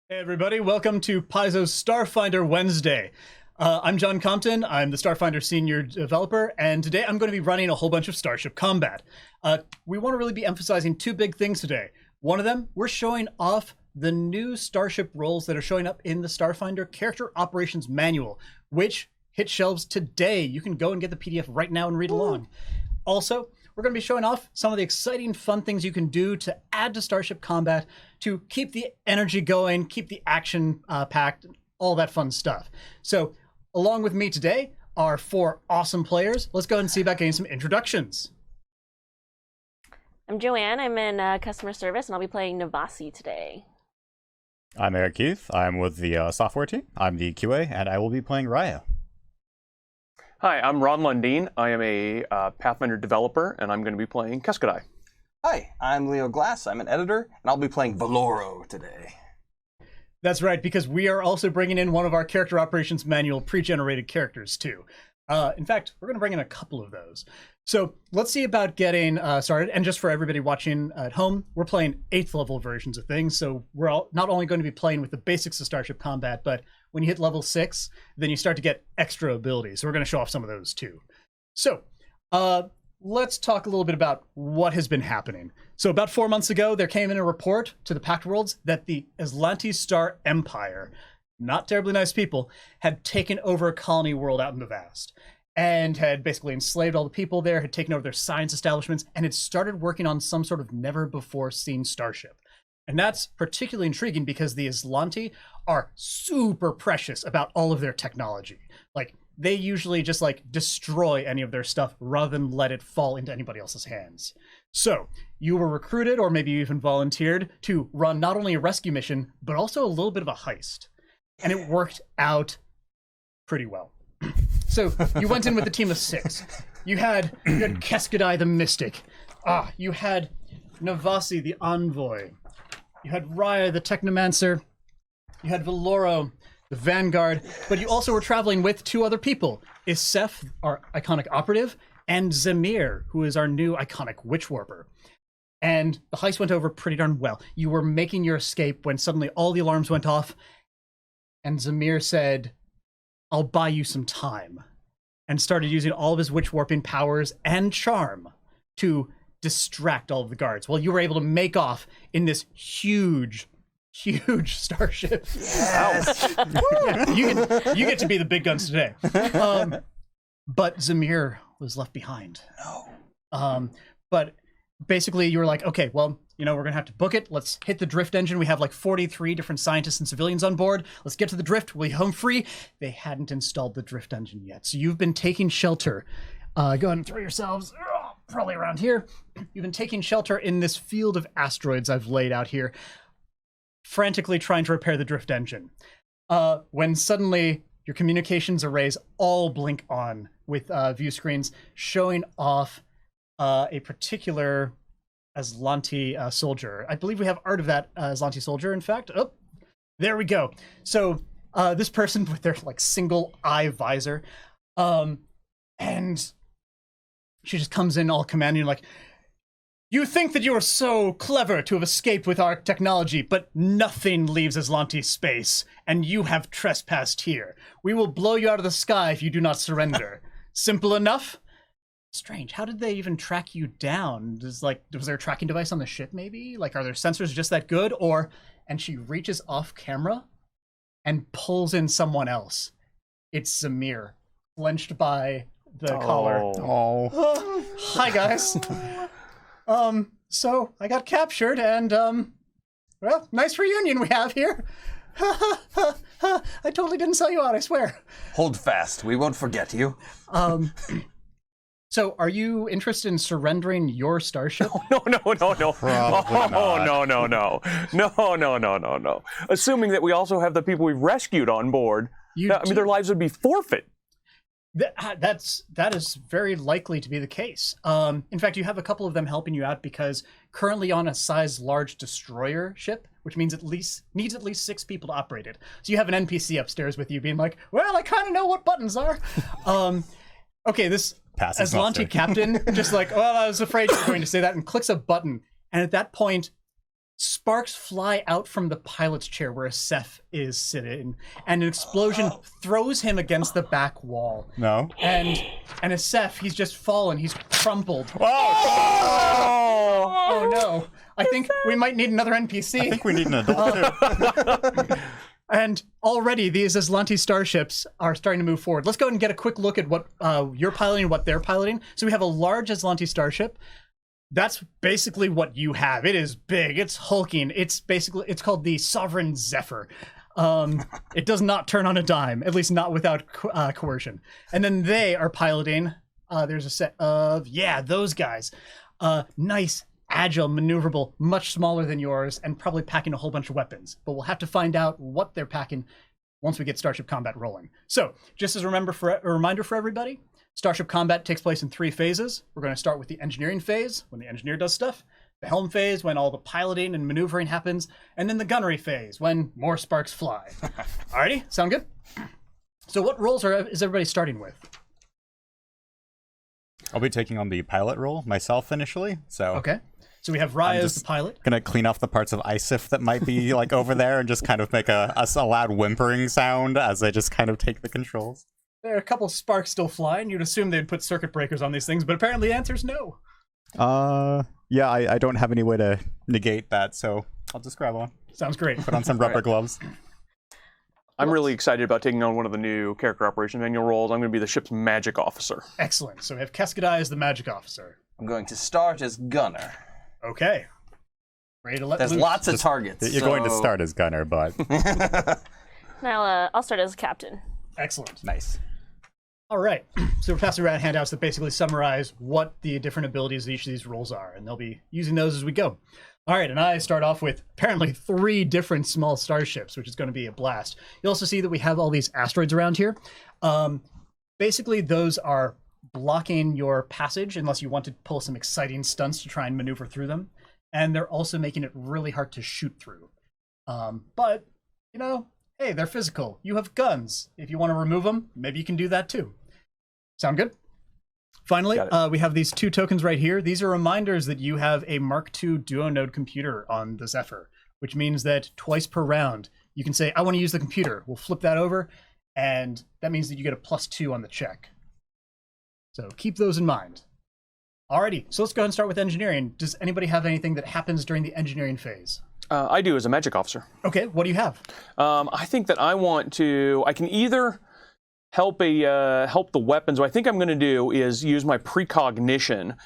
Hey everybody, welcome to Paizo's Starfinder Wednesday. I'm John Compton, I'm the Starfinder Senior Developer, and today I'm going to be running a whole bunch of Starship Combat. We want to really be emphasizing two big things today. One of them, we're showing off the new Starship roles that are showing up in the Starfinder Character Operations Manual, which hit shelves today. You can go and get the PDF right now and read along. Also, we're going to be showing off some of the exciting, fun things you can do to add to Starship Combat to keep the energy going, keep the action packed, all that fun stuff. So, along with me today are four awesome players. Let's go ahead and see about getting some introductions. I'm Joanne. I'm in customer service, and I'll be playing Navasi today. I'm Eric Keith. I'm with the software team. I'm the QA, and I will be playing Raya. Hi, I'm Ron Lundeen. I am a Pathfinder developer, and I'm going to be playing Keskadai. Hi, I'm Leo Glass. I'm an editor, and I'll be playing Valoro today. That's right, because we are also bringing in one of our Character Operations Manual pre-generated characters, too. In fact, we're going to bring in a couple of those. So let's see about getting started. And just for everybody watching at home, we're playing 8th level versions of things. So we're not only going to be playing with the basics of Starship Combat, but when you hit level 6, then you start to get extra abilities. So we're going to show off some of those too. So let's talk a little bit about what has been happening. So about 4 months ago, there came in a report to the Pact Worlds that the Aslanti Star Empire, not terribly nice people, had taken over a colony world out in the vast and had basically enslaved all the people there, had taken over their science establishments, and had started working on some sort of never-before-seen starship. And that's particularly intriguing because the Aslanti are super precious about all of their technology. Like, they usually just, destroy any of their stuff rather than let it fall into anybody else's hands. So, you were recruited, or maybe you even volunteered, to run not only a rescue mission, but also a little bit of a heist. And it worked out pretty well. So you went in with a team of 6. You had Keskadai the Mystic. You had Navasi the Envoy. You had Raya the Technomancer. You had Valoro the Vanguard. But you also were traveling with 2 other people. Isef, our iconic operative, and Zamir, who is our new iconic witch warper. And the heist went over pretty darn well. You were making your escape when suddenly all the alarms went off. And Zamir said, "I'll buy you some time," and started using all of his witch warping powers and charm to distract all of the guards. Well, you were able to make off in this huge starship. Yes. Yeah, you get to be the big guns today. But Zamir was left behind. No. But basically you were like, okay, well, we're going to have to book it. Let's hit the drift engine. We have 43 different scientists and civilians on board. Let's get to the drift. We'll be home free. They hadn't installed the drift engine yet. So you've been taking shelter. Go ahead and throw yourselves probably around here. You've been taking shelter in this field of asteroids I've laid out here, frantically trying to repair the drift engine. When suddenly your communications arrays all blink on with view screens showing off a particular Aslanti soldier. I believe we have art of that Aslanti soldier, in fact. Oh, there we go. So this person with their single eye visor, and she just comes in all commanding, "You think that you are so clever to have escaped with our technology, but nothing leaves Aslanti space, and you have trespassed here. We will blow you out of the sky if you do not surrender." Simple enough? Strange. How did they even track you down? Was there a tracking device on the ship, maybe? Are their sensors just that good? And she reaches off camera and pulls in someone else. It's Zamir, clenched by the collar. Oh. Hi, guys. So I got captured, and, well, nice reunion we have here. I totally didn't sell you out, I swear. Hold fast. We won't forget you. So, are you interested in surrendering your starship? No. Probably No. Assuming that we also have the people we've rescued on board, their lives would be forfeit. That is very likely to be the case. In fact, you have a couple of them helping you out because currently on a size large destroyer ship, which means needs at least 6 people to operate it. So you have an NPC upstairs with you being like, "Well, I kind of know what buttons are." Okay, this Aslanti captain just "Well, I was afraid you were going to say that," and clicks a button. And at that point, Sparks fly out from the pilot's chair where Seth is sitting, and an explosion throws him against the back wall. No. And as Seth, he's just fallen. He's crumpled. Oh! Oh no! I think we might need another NPC. I think we need an adult too. And already these Aslanti starships are starting to move forward. Let's go ahead and get a quick look at what you're piloting and what they're piloting. So we have a large Aslanti starship. That's basically what you have. It is big. It's hulking. It's called the Sovereign Zephyr. It does not turn on a dime, at least not without coercion. And then they are piloting. There's a set of, those guys. Nice, agile, maneuverable, much smaller than yours, and probably packing a whole bunch of weapons. But we'll have to find out what they're packing once we get Starship Combat rolling. So, just as a reminder for everybody, Starship Combat takes place in 3 phases. We're going to start with the engineering phase, when the engineer does stuff, the Helm phase, when all the piloting and maneuvering happens, and then the Gunnery phase, when more sparks fly. Alrighty, sound good? So what roles is everybody starting with? I'll be taking on the pilot role myself initially, so... Okay. So we have Raya as the pilot. Gonna clean off the parts of ISIF that might be like over there and just kind of make a loud whimpering sound as I just kind of take the controls. There are a couple sparks still flying. You'd assume they'd put circuit breakers on these things, but apparently the answer is no. Yeah, I don't have any way to negate that, so I'll just grab one. Sounds great. Put on some rubber gloves. I'm really excited about taking on one of the new character operation manual roles. I'm going to be the ship's magic officer. Excellent. So we have Keskadai as the magic officer. I'm going to start as Gunner. Okay. Ready to let There's loose? lots of targets. You're going to start as Gunner, but... Now I'll start as captain. Excellent. Nice. All right. So we're passing around handouts that basically summarize what the different abilities of each of these roles are, and they'll be using those as we go. All right, and I start off with apparently 3 different small starships, which is going to be a blast. You'll also see that we have all these asteroids around here. Basically, those are blocking your passage unless you want to pull some exciting stunts to try and maneuver through them. And they're also making it really hard to shoot through. But, you know, hey, they're physical. You have guns. If you want to remove them, maybe you can do that too. Sound good? Finally, we have these 2 tokens right here. These are reminders that you have a Mark II duo node computer on the Zephyr, which means that twice per round, you can say, I want to use the computer. We'll flip that over, and that means that you get a +2 on the check. So keep those in mind. Alrighty, so let's go ahead and start with engineering. Does anybody have anything that happens during the engineering phase? I do as a magic officer. Okay, what do you have? I think that I can either help the weapons. What I think I'm going to do is use my precognition,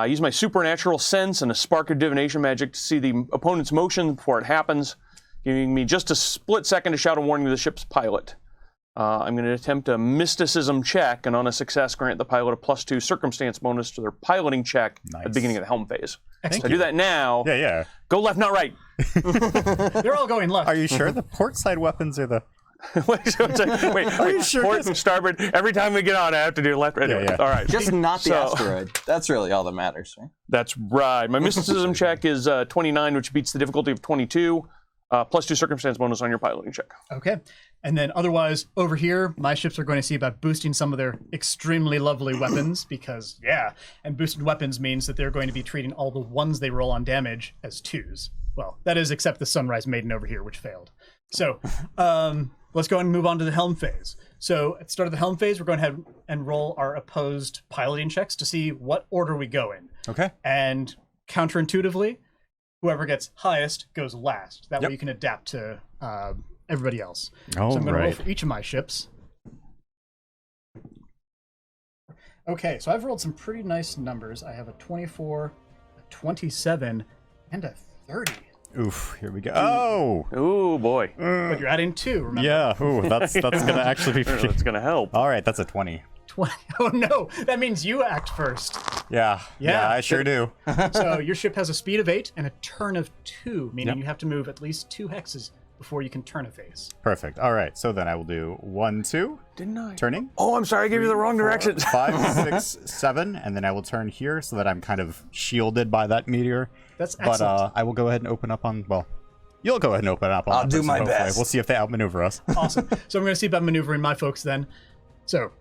use my supernatural sense and a spark of divination magic to see the opponent's motion before it happens, giving me just a split second to shout a warning to the ship's pilot. I'm going to attempt a mysticism check, and on a success, grant the pilot a +2 circumstance bonus to their piloting check at the beginning of the Helm phase. So I do that now. Yeah. Go left, not right. They're all going left. Are you sure the port side weapons are the... wait, sure? Port and starboard. Every time we get on, I have to do left, right. Anyway, Yeah. All right. Just not the asteroid. That's really all that matters, right? That's right. My mysticism check is 29, which beats the difficulty of 22. +2 circumstance bonus on your piloting check. Okay. And then otherwise, over here, my ships are going to see about boosting some of their extremely lovely weapons because, and boosted weapons means that they're going to be treating all the 1s they roll on damage as 2s. Well, that is except the Sunrise Maiden over here, which failed. So let's go ahead and move on to the Helm phase. So at the start of the Helm phase, we're going to have and roll our opposed piloting checks to see what order we go in. Okay. And counterintuitively, whoever gets highest goes last. That way you can adapt to everybody else. So I'm going to roll for each of my ships. Okay, so I've rolled some pretty nice numbers. I have a 24, a 27, and a 30. Oof, here we go. Oh! Ooh, boy. But you're adding 2, remember? Yeah, ooh, that's going to actually be pretty... That's going to help. All right, that's a 20. 20. Oh no, that means you act first. Yeah, I sure do. So your ship has a speed of 8 and a turn of 2, meaning you have to move at least 2 hexes before you can turn a face. Perfect. All right, so then I will do 1, 2. Didn't I? Turning. Oh, I'm sorry, I gave you the wrong direction. 5, 6, 7, and then I will turn here so that I'm kind of shielded by that meteor. That's excellent. But I will go ahead and open up on, well, you'll go ahead and open up on I'll that do person, my hopefully. best. We'll see if they outmaneuver us. Awesome. So I'm going to see about maneuvering my folks then. So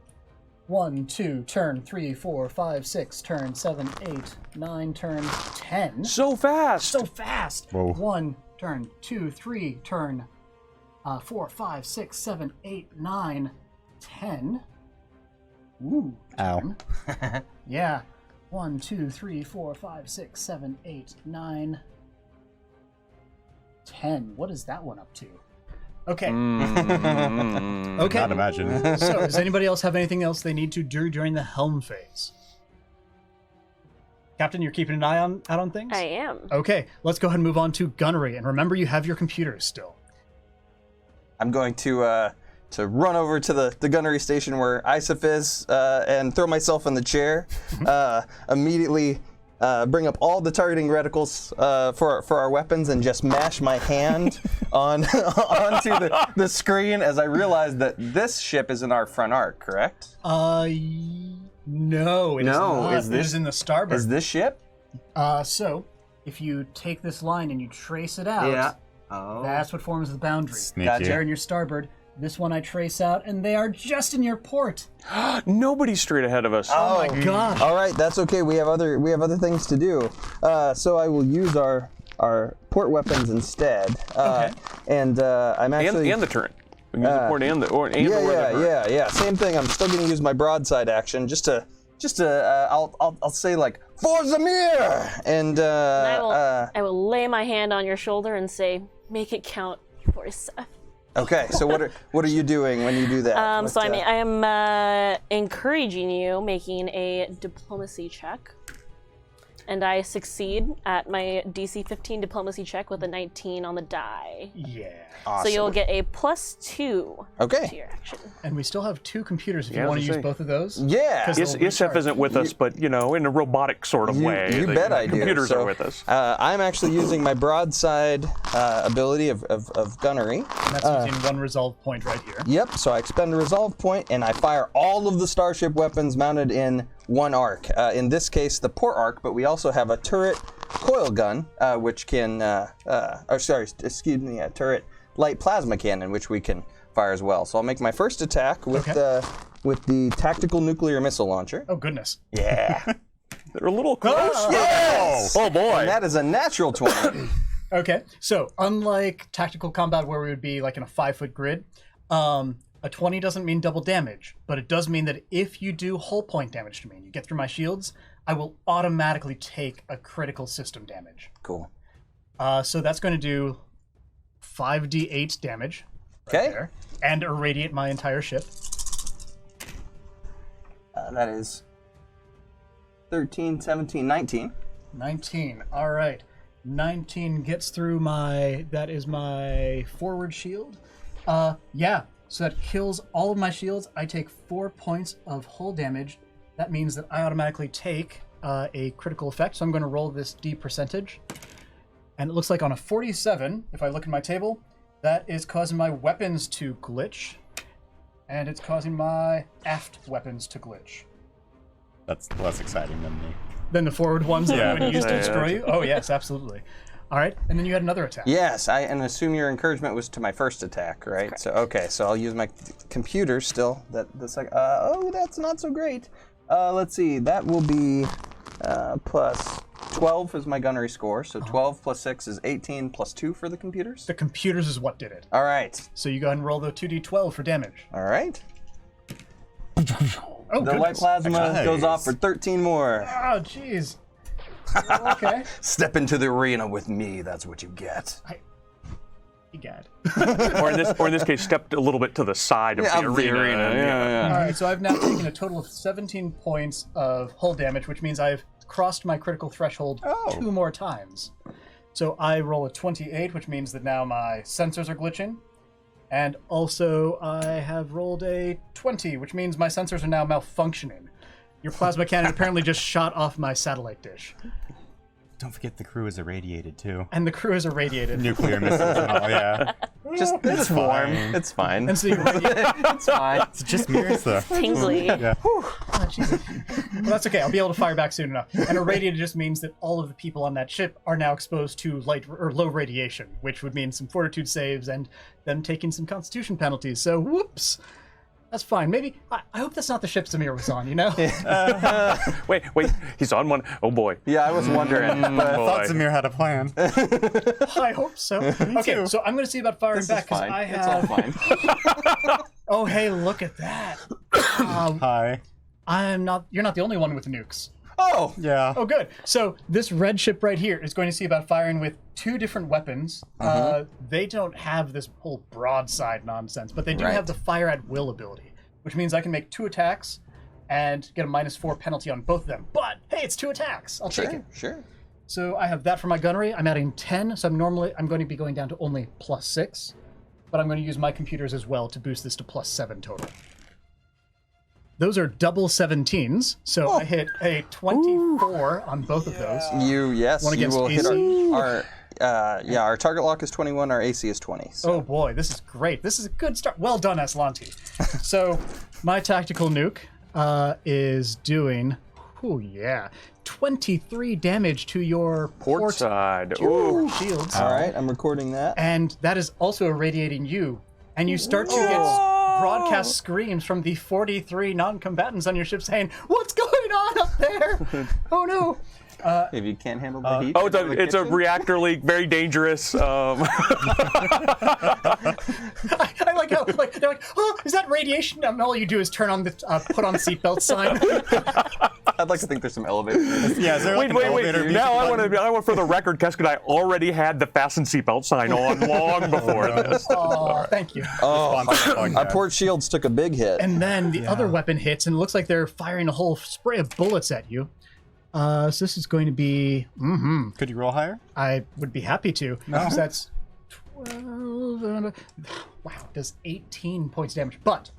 1, 2, turn 3, 4, 5, 6, turn 7, 8, 9, turn 10. So fast. So fast. Whoa. 1, turn 2, 3, turn 4, 5, 6, 7, 8, 9, 10. Ooh. Ow. Yeah. 1, 2, 3, 4, 5, 6, 7, 8, 9, 10. What is that one up to? Okay. Okay. Not imagine. So, does anybody else have anything else they need to do during the Helm phase? Captain, you're keeping an eye out on things? I am. Okay, let's go ahead and move on to Gunnery. And remember, you have your computers still. I'm going to run over to the gunnery station where Isif is and throw myself in the chair. Immediately bring up all the targeting reticles for our weapons and just mash my hand onto the screen as I realize that this ship is in our front arc, correct? No, it is not. Is It this is in the starboard. Is this ship? So, if you take this line and you trace it out, Oh. that's what forms the boundary. Sneaky. Gotcha. They're in your starboard. This one I trace out, and they are just in your port. Nobody's straight ahead of us. Oh my gosh. All right, that's okay. We have other things to do. So I will use our port weapons instead. Okay. And I'm actually And the turret. We can use the port and the turret. yeah. Same thing. I'm still going to use my broadside action just to I'll say like for Zamir and I will lay my hand on your shoulder and say, "Make it count for Seth." Okay, so what are you doing when you do that? I am encouraging you making a diplomacy check. And I succeed at my DC 15 diplomacy check with a 19 on the die. Yeah. awesome. So you'll get a +2 to Okay. your action. And we still have 2 computers if Yeah, you I want was to use gonna say. both of those. Yeah. 'Cause Isef recharge. isn't with us, but in a robotic sort of way. You The bet I do. Computers So, are with us. I'm actually using my broadside ability of gunnery. And that's using 1 resolve point right here. Yep, so I expend a resolve point and I fire all of the Starship weapons mounted in one arc. In this case, the port arc, but we also have a turret coil gun, which can, a turret light plasma cannon, which we can fire as well. So I'll make my first attack with the tactical nuclear missile launcher. Oh, goodness. Yeah. They're a little close. Yes! Oh boy. And that is a natural 20. Okay, so unlike tactical combat where we would be like in a 5-foot grid, a 20 doesn't mean double damage, but it does mean that if you do hull point damage to me and you get through my shields, I will automatically take a critical system damage. Cool. So that's going to do 5d8 damage. Okay. There, and irradiate my entire ship. That is 13, 17, 19. 19. All right. 19 gets through that is my forward shield. Yeah. So that kills all of my shields. I take 4 points of hull damage. That means that I automatically take a critical effect. So I'm going to roll this D percentage. And it looks like on a 47, if I look at my table, that is causing my weapons to glitch. And it's causing my aft weapons to glitch. That's less exciting than me. Then the forward ones that Yeah. I would use to Yeah, destroy you? Oh, yes, absolutely. All right, and then you had another attack. Yes, and assume your encouragement was to my first attack, right? That's So okay, so I'll use my computer still. That's like oh, that's not so great. Let's see, that will be plus 12 is my gunnery score. So 12 plus 6 is 18 plus 2 for the computers. The computers is what did it. All right, So you go ahead and roll the 2d12 for damage. all right. Oh, The goodness. light plasma Nice. goes off for 13 more. Oh, jeez. Okay. Step into the arena with me. That's what you get. Egad. or in this case, stepped a little bit to the side of the arena. Yeah. All right, so I've now taken a total of 17 points of hull damage, which means I've crossed my critical threshold 2 more times. So I roll a 28, which means that now my sensors are glitching. And also I have rolled a 20, which means my sensors are now malfunctioning. Your plasma cannon apparently just shot off my satellite dish. Don't forget the crew is irradiated too. And the crew is irradiated. Nuclear missiles and all, yeah. Just it's warm. fine. It's fine. And so you irradiate. It's fine. It's just mirrors though. Tingly. Yeah. Oh, Jesus. Well, that's okay. I'll be able to fire back soon enough. And irradiated just means that all of the people on that ship are now exposed to light or low radiation, which would mean some fortitude saves and them taking some constitution penalties. So, whoops. That's fine. Maybe I hope that's not the ship Samir was on. You know. Wait, he's on one. Oh boy. Yeah, I was wondering. I But thought Samir had a plan. I hope so. Okay, so I'm going to see about firing this back is because fine. I It's all have. fine. Oh, hey, look at that. Hi. I'm not. You're not the only one with nukes. Oh! Yeah. Oh, good. So this red ship right here is going to see about firing with 2 different weapons. They don't have this whole broadside nonsense, but they do Right. have the fire at will ability, which means I can make 2 attacks and get a -4 penalty on both of them. But hey, it's 2 attacks. I'll take it. Sure. So I have that for my gunnery. I'm adding 10, so I'm going to be going down to only +6, but I'm going to use my computers as well to boost this to +7 total. Those are double 17s, so I hit a 24 on both of those. Yes, One you against will hit AC? our target lock is 21, our AC is 20. So. Oh boy, this is great. This is a good start. Well done, Aslanti. So my tactical nuke is doing, 23 damage to your Port side. to your Ooh. shields. All right, I'm recording that. And that is also irradiating you. And you start to get broadcast screams from the 43 non-combatants on your ship saying, "What's going on up there? Oh no!" If you can't handle the heat. Oh, it's a reactor leak. Very dangerous. I like how they're like, "Oh, is that radiation?" And all you do is turn on the put on seatbelt sign. I'd like to think there's some elevators. Yeah, is there like Wait. an elevator music Now I button? want for the record, Kesk and I already had the fasten seatbelt sign on long before this. Oh, thank you. Our port shields took a big hit. And then the other weapon hits, and it looks like they're firing a whole spray of bullets at you. So this is going to be. Could you roll higher? I would be happy to. No. So that's 12. Wow, does 18 points damage. But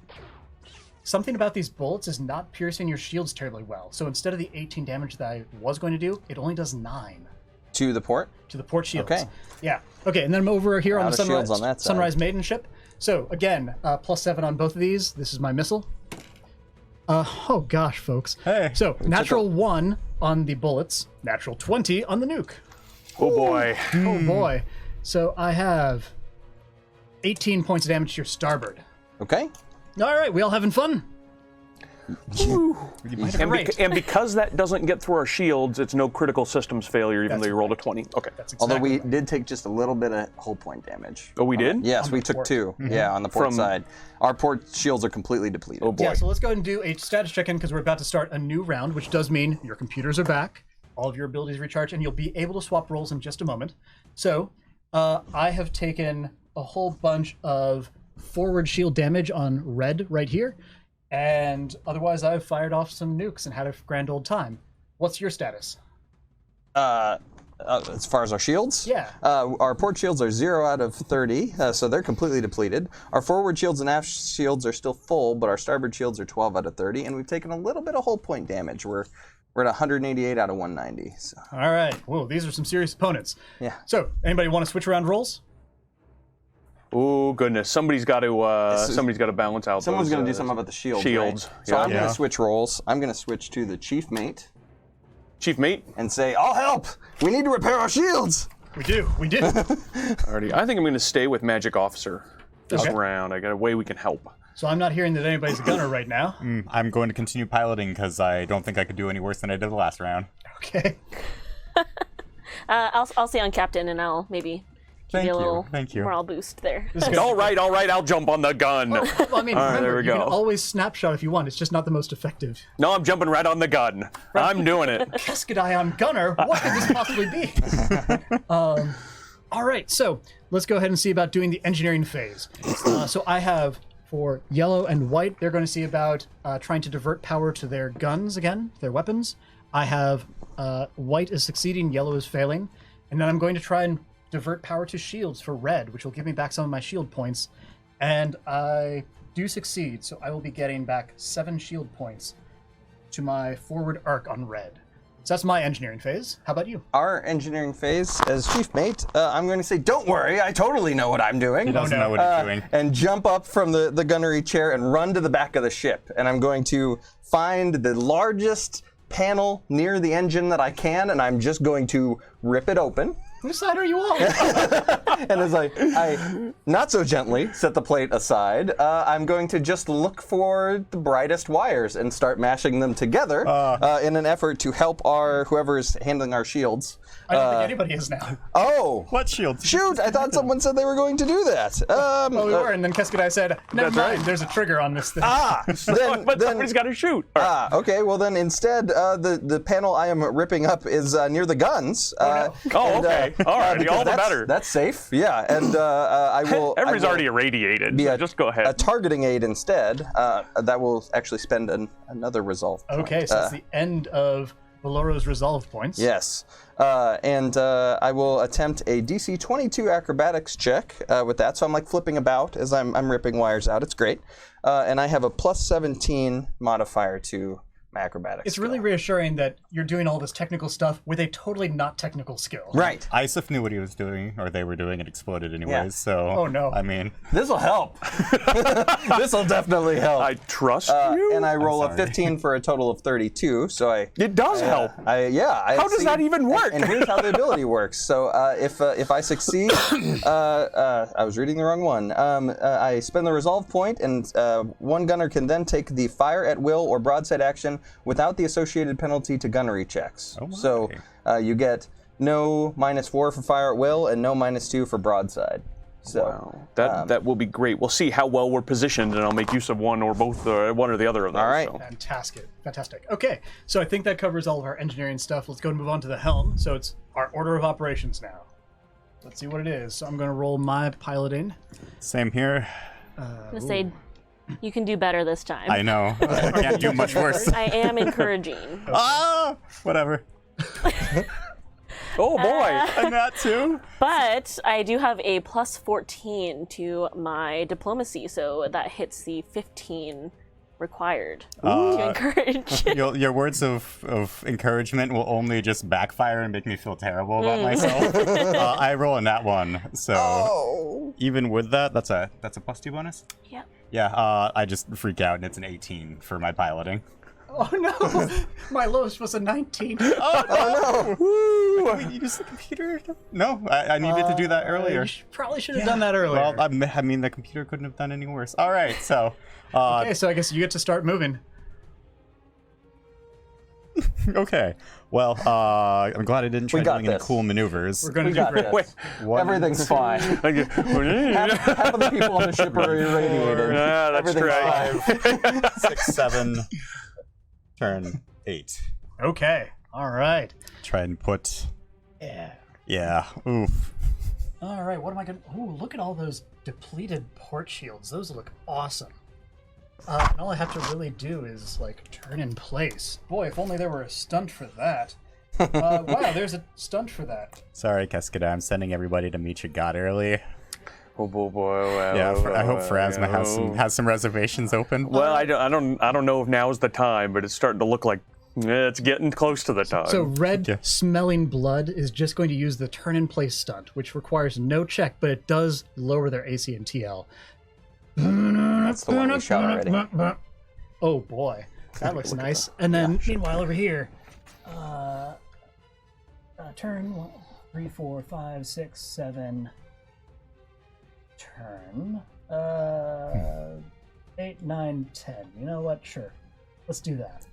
something about these bullets is not piercing your shields terribly well. So instead of the 18 damage that I was going to do, it only does 9 To the port? to the port shields. Okay. Yeah. Okay, and then I'm over here on Out the of shields on that side. Sunrise Maiden ship. So again, +7 on both of these. This is my missile. Oh gosh, folks. Hey. So natural 1 on the bullets, natural 20 on the nuke. Oh boy. Oh boy. So I have 18 points of damage to your starboard. Okay. All right, we all having fun? And because that doesn't get through our shields, it's no critical systems failure, even That's though you rolled a 20. Okay. That's exactly Although we right. did take just a little bit of hull point damage. Oh, we did? Yes, On we the took port. 2. Yeah, on the port From- side. Our port shields are completely depleted. Oh boy. Yeah, so let's go ahead and do a status check-in because we're about to start a new round, which does mean your computers are back, all of your abilities recharge, and you'll be able to swap roles in just a moment. So I have taken a whole bunch of forward shield damage on red right here, and otherwise I've fired off some nukes and had a grand old time. What's your status? As far as our shields? Yeah. Our port shields are 0 out of 30, so they're completely depleted. Our forward shields and aft shields are still full, but our starboard shields are 12 out of 30, and we've taken a little bit of hull point damage. We're at 188 out of 190. So. All right. Whoa, these are some serious opponents. Yeah. So, anybody want to switch around roles? Oh goodness, somebody's got to balance out. Someone's those, going to do something about the shields. shields. Right? So Yeah. I'm going Yeah. to switch roles. I'm going to switch to the chief mate Chief mate. and say, "I'll help. We need to repair our shields." We do. Alrighty. I think I'm going to stay with magic officer this Okay. round. I got a way we can help. So I'm not hearing that anybody's a gunner right now. I'm going to continue piloting because I don't think I could do any worse than I did the last round. Okay. I'll stay on captain, and I'll maybe give you a little Thank you. morale boost there. This is good. All right. I'll jump on the gun. Well, I mean, right, remember, there we you can go. always snapshot if you want. It's just not the most effective. No, I'm jumping right on the gun. I'm doing it. Keskadai on gunner. What could this possibly be? All right, so let's go ahead and see about doing the engineering phase. So I have for yellow and white, they're going to see about trying to divert power to their guns again, their weapons. I have white is succeeding, yellow is failing, and then I'm going to try and divert power to shields for red, which will give me back some of my shield points. And I do succeed, so I will be getting back 7 shield points to my forward arc on red. So that's my engineering phase. How about you? Our engineering phase as chief mate, I'm going to say, "Don't worry, I totally know what I'm doing." He doesn't know what he's doing. And jump up from the gunnery chair and run to the back of the ship. And I'm going to find the largest panel near the engine that I can, and I'm just going to rip it open. Which side are you on? And as I not so gently set the plate aside, I'm going to just look for the brightest wires and start mashing them together in an effort to help whoever's handling our shields. I don't think anybody is now. Oh! What shield? Shoot! I thought someone said they were going to do that. Well, we were, and then Keskadai said, never That's mind, right. there's a trigger on this thing. But somebody's got to shoot. Okay, well then instead, the panel I am ripping up is near the guns. Okay. All right. because All the that's, better. That's safe. Yeah, and I will. Everybody's I will already irradiated. be So a, just go ahead. a targeting aid instead. That will actually spend another resolve. Okay, so it's the end of Valoro's resolve points. Yes. And I will attempt a DC 22 acrobatics check with that. So I'm like flipping about as I'm ripping wires out. It's great. And I have a plus 17 modifier to my acrobatics. It's really reassuring that you're doing all this technical stuff with a totally not technical skill. right. Isif knew what he was doing, or they were doing. It exploded anyways. Yeah. So. Oh, no. I mean. This will help. This will definitely help. I trust you. And I roll a sorry. 15 for a total of 32. So It does help. How does that even work? And here's how the ability works. So if I succeed, I was reading the wrong one. I spend the resolve point, and one gunner can then take the fire at will or broadside action without the associated penalty to gunnery checks. Oh my. So you get no -4 for fire at will and no -2 for broadside. So Wow. That will be great. We'll see how well we're positioned, and I'll make use of one or both, one or the other of those. All right. So. Fantastic. Okay, so I think that covers all of our engineering stuff. Let's go and move on to the helm. So it's our order of operations now. Let's see what it is. So I'm going to roll my piloting. Same here. I'm gonna say, you can do better this time. I know. I can't do much worse. I am encouraging. Ah, whatever. Oh boy. And that too. But I do have a plus 14 to my diplomacy, so that hits the 15 required to encourage. Your words of encouragement will only just backfire and make me feel terrible about myself. I roll a nat 1, so even with that, that's a +2 bonus. Yep. Yeah, I just freak out and it's an 18 for my piloting. Oh no! My lowest was a 19. Oh no! Wait, you use the computer? No, I needed to do that earlier. You probably should have done that earlier. Well, I mean, the computer couldn't have done any worse. All right, so. Okay, so I guess you get to start moving. Okay. Well, I'm glad I didn't try got doing any this. cool maneuvers. We're going to We do got great. this. Everything's fine. Half of the people on the ship are irradiated. Yeah, that's Everything's right. fine. 6, 7, turn 8. Okay, all right. Try and put. Yeah. Yeah. Oof. All right, what am I going to... Ooh, look at all those depleted port shields. Those look awesome. And all I have to really do is, like, turn in place. Boy, if only there were a stunt for that. Wow, there's a stunt for that. Sorry, Keskada. I'm sending everybody to meet your god early. Oh boy. Yeah, I hope Phrasma has some reservations open. Well, I don't know if now is the time, but it's starting to look like it's getting close to the time. So red Yeah. smelling blood is just going to use the turn in place stunt, which requires no check, but it does lower their AC and TL. That's the one we shot already. Oh boy, that looks nice. And then meanwhile over here, turn 1, 3, 4, 5, 6, 7. Turn 8, 9, 10. You know what? Sure, let's do that.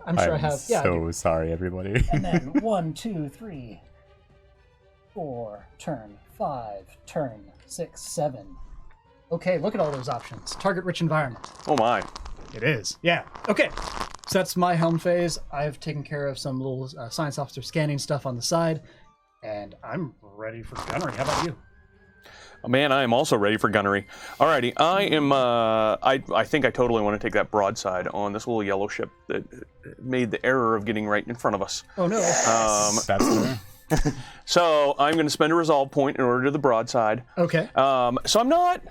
I'm sure I have. Yeah. I do. So sorry, everybody. And then 1, 2, 3, 4, turn 5, turn 6, 7. Okay, look at all those options. Target rich environment. Oh my. It is. Yeah. Okay. So that's my helm phase. I've taken care of some little science officer scanning stuff on the side, and I'm ready for gunnery. How about you? Man, I am also ready for gunnery. Alrighty, I am. I think I totally want to take that broadside on this little yellow ship that made the error of getting right in front of us. Oh no. That's fair. So I'm going to spend a resolve point in order to the broadside. Okay. So I'm not.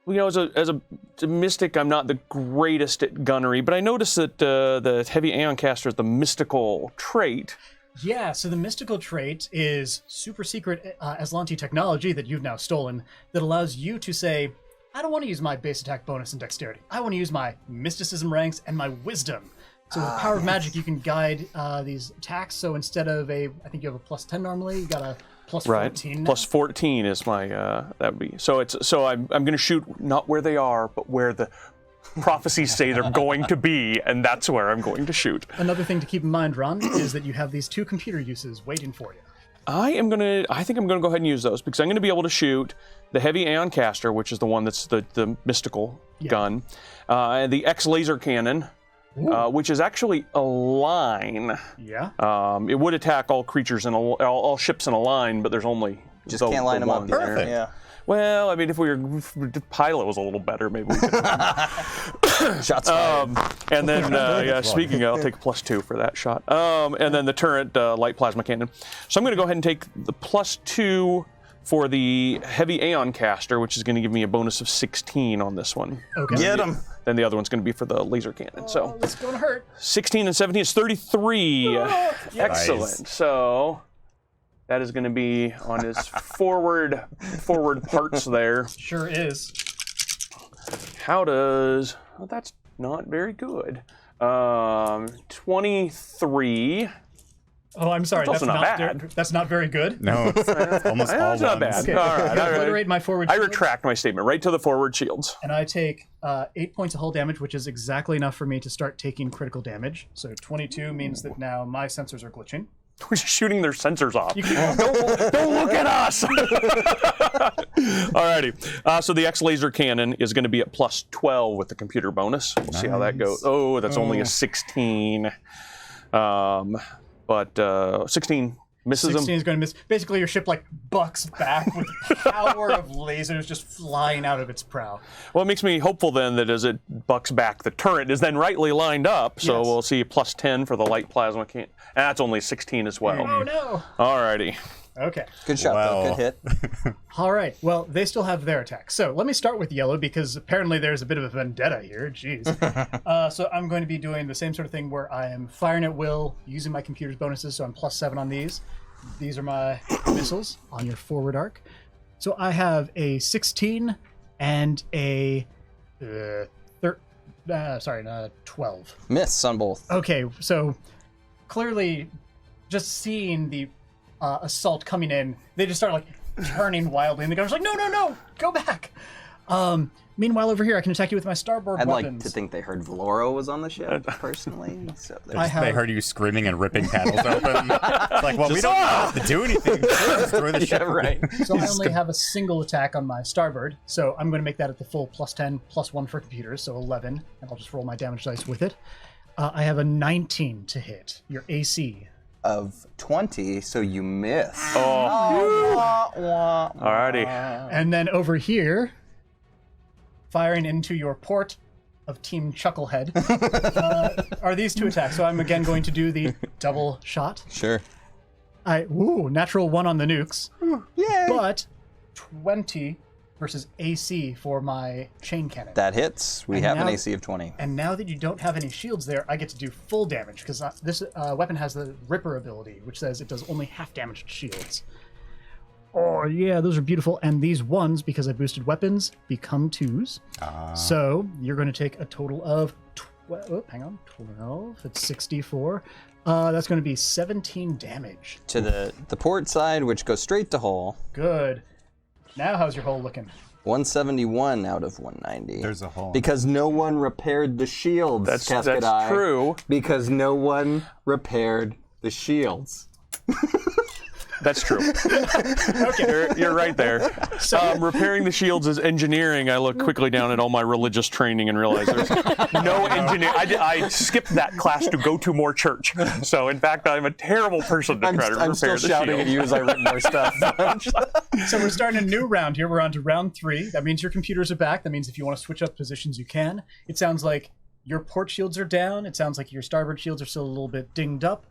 You know, as a mystic, I'm not the greatest at gunnery, but I noticed that the heavy Aeon caster is the mystical trait. Yeah, so the mystical trait is super secret Aslanti technology that you've now stolen that allows you to say, I don't want to use my base attack bonus and dexterity. I want to use my mysticism ranks and my wisdom So with Power of Magic, you can guide these attacks. So instead of I think you have a +10 normally, you got a +14 now. +14 is my that would be. So I'm going to shoot not where they are, but where the prophecies say they're going to be, and that's where I'm going to shoot. Another thing to keep in mind, Ron, is that you have these 2 computer uses waiting for you. I think I'm gonna go ahead and use those because I'm gonna be able to shoot the heavy Aeon caster, which is the one that's the mystical gun, and the X laser cannon, which is actually a line. Yeah. It would attack all creatures in all ships in a line, but there's only Just can't line them up. Perfect. Yeah. Well, I mean, if the pilot was a little better, maybe we could. Shots fired. And then, speaking of, I'll take a +2 for that shot. And then the turret, light plasma cannon. So I'm going to go ahead and take the +2 for the heavy Aeon caster, which is going to give me a bonus of 16 on this one. Okay. Get him. Then the other one's going to be for the laser cannon. So It's going to hurt. 16 and 17 is 33. Excellent. Nice. So that is going to be on his forward parts there. Sure is. How does... Well, that's not very good. 23. Oh, I'm sorry. That's also not bad. That's not very good. No, it's almost all That's not ones. bad. Okay. All right. I obliterate my forward I shield, retract my statement right to the forward shields. and I take 8 points of hull damage, which is exactly enough for me to start taking critical damage. So 22 means that now my sensors are glitching. We're just shooting their sensors off. Don't look at us! Alrighty. So the X laser cannon is going to be at +12 with the computer bonus. We'll see how that goes. Oh, that's only a 16. But 16 misses 16 him. is going to miss. Basically, your ship like bucks back with power of lasers just flying out of its prow. Well, it makes me hopeful then that as it bucks back, the turret is then rightly lined up. So Yes. we'll see +10 for the light plasma cannon. And that's only 16 as well. Oh no! Alrighty. Okay. Good shot, though. Wow. Good hit. All right. Well, they still have their attack. So let me start with yellow because apparently there's a bit of a vendetta here. Jeez. So I'm going to be doing the same sort of thing where I am firing at will, using my computer's bonuses. So I'm +7 on these. These are my missiles on your forward arc. So I have a 16 and a 12. Miss on both. Okay, so clearly, just seeing the assault coming in, they just start like turning wildly, and the gunner's like, "No, go back." Meanwhile, over here, I can attack you with my starboard I'd weapons. like to think they heard Valoro was on the ship, personally. So I have- They heard you screaming and ripping panels open. It's like, well, we don't have to do anything. Just destroy the ship. yeah, right. So I only have a single attack on my starboard, so I'm going to make that at the full +10, +1 for computers, so 11, and I'll just roll my damage dice with it. I have a 19 to hit your AC. Of 20, so you miss. Alrighty. And then over here, firing into your port of Team Chucklehead, are these 2 attacks. So I'm again going to do the double shot. Sure. Natural 1 on the nukes, Yay! but 20 versus AC for my chain cannon. That hits. We And have an now- AC of 20. And now that you don't have any shields there, I get to do full damage because this weapon has the Ripper ability, which says it does only half damage to shields. Oh yeah, those are beautiful. And these ones, because I boosted weapons, become 2s. So you're going to take a total of 12. Hang on, 12. It's 64. That's going to be 17 damage. To the port side, which goes straight to hull. Good. Now how's your hull looking? 171 out of 190. There's a hole. Because no one repaired the shields, That's Cascade Eye. true. Because no one repaired the shields. That's true. Okay. You're right there. Repairing the shields is engineering. I look quickly down at all my religious training and realize there's no engineer. I skipped that class to go to more church. So in fact, I'm a terrible person to try to repair I'm still the shouting shield. at you as I rip more stuff. So we're starting a new round here. We're on to round 3. That means your computers are back. That means if you want to switch up positions, you can. It sounds like your port shields are down. It sounds like your starboard shields are still a little bit dinged up.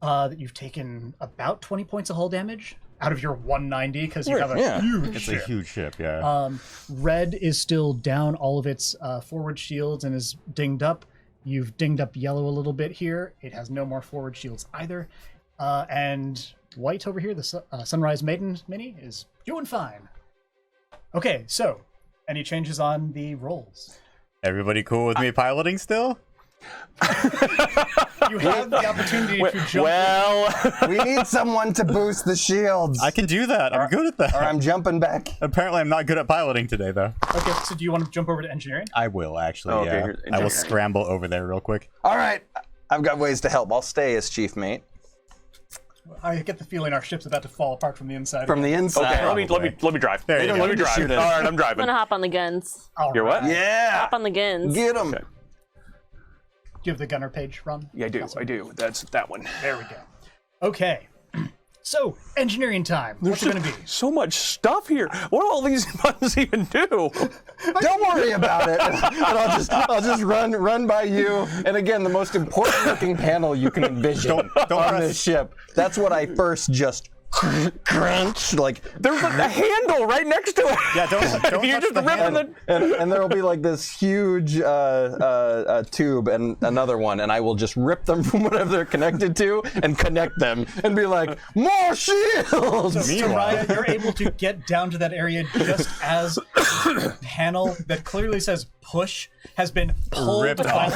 That you've taken about 20 points of hull damage out of your 190 because you have a huge It's ship. a huge ship, yeah. Red is still down all of its forward shields and is dinged up. You've dinged up yellow a little bit here. It has no more forward shields either. And white over here, the Sunrise Maiden mini, is doing fine. Okay, so any changes on the rolls? Everybody cool with me piloting still? You have the opportunity to jump. Well, We need someone to boost the shields. I can do that. I'm good at that. Or I'm jumping back. Apparently, I'm not good at piloting today, though. Okay, so do you want to jump over to engineering? I will actually. Okay, Yeah. here's I will engineering. scramble over there real quick. All right, I've got ways to help. I'll stay as chief mate I get the feeling our ship's about to fall apart from the inside. from the inside. okay. Let me drive. There you go. Let me need to drive. shoot All us. right, I'm I'm driving. gonna hop on the guns. All You're what? right. Yeah. Hop on the guns. Get him. Okay. Do you have the gunner page run? Yeah, I do. That's that one. There we go. Okay. So, engineering time. What's it going to be? So much stuff here. What do all these buttons even do? Don't worry about it. And I'll just run by you. And again, the most important looking panel you can envision Don't on press- this ship. That's what I first just crunch like. There's a handle right next to it. Yeah, don't You're touch just the ripping handle. the. And there will be like this huge tube and another one, and I will just rip them from whatever they're connected to and connect them and be like, more shields! So, Raya, you're able to get down to that area just as the panel that clearly says push has been pulled Ripped off.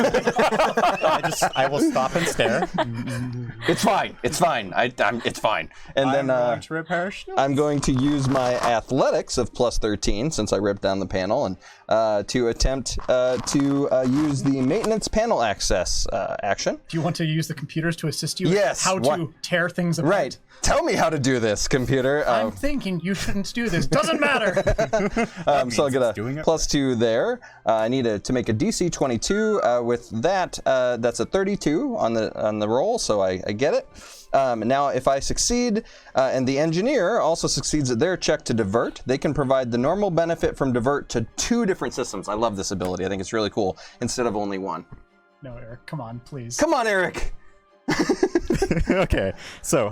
I will stop and stare. It's fine. It's fine. It's fine. And I'm then going to repair ship. I'm going to use my athletics of plus 13 since I ripped down the panel and to attempt to use the maintenance panel access action. Do you want to use the computers to assist you Yes, how what- to tear things apart? Right. Tell me how to do this, computer. I'm thinking you shouldn't do this. Doesn't matter. So I'll get doing a it plus 2 there. I need to make a DC 22. With that, that's a 32 on the roll, so I get it. Now, if I succeed, and the engineer also succeeds at their check to divert, they can provide the normal benefit from divert to 2 different systems. I love this ability. I think it's really cool, instead of only one. No, Eric, come on, please. Come on, Eric! Okay, so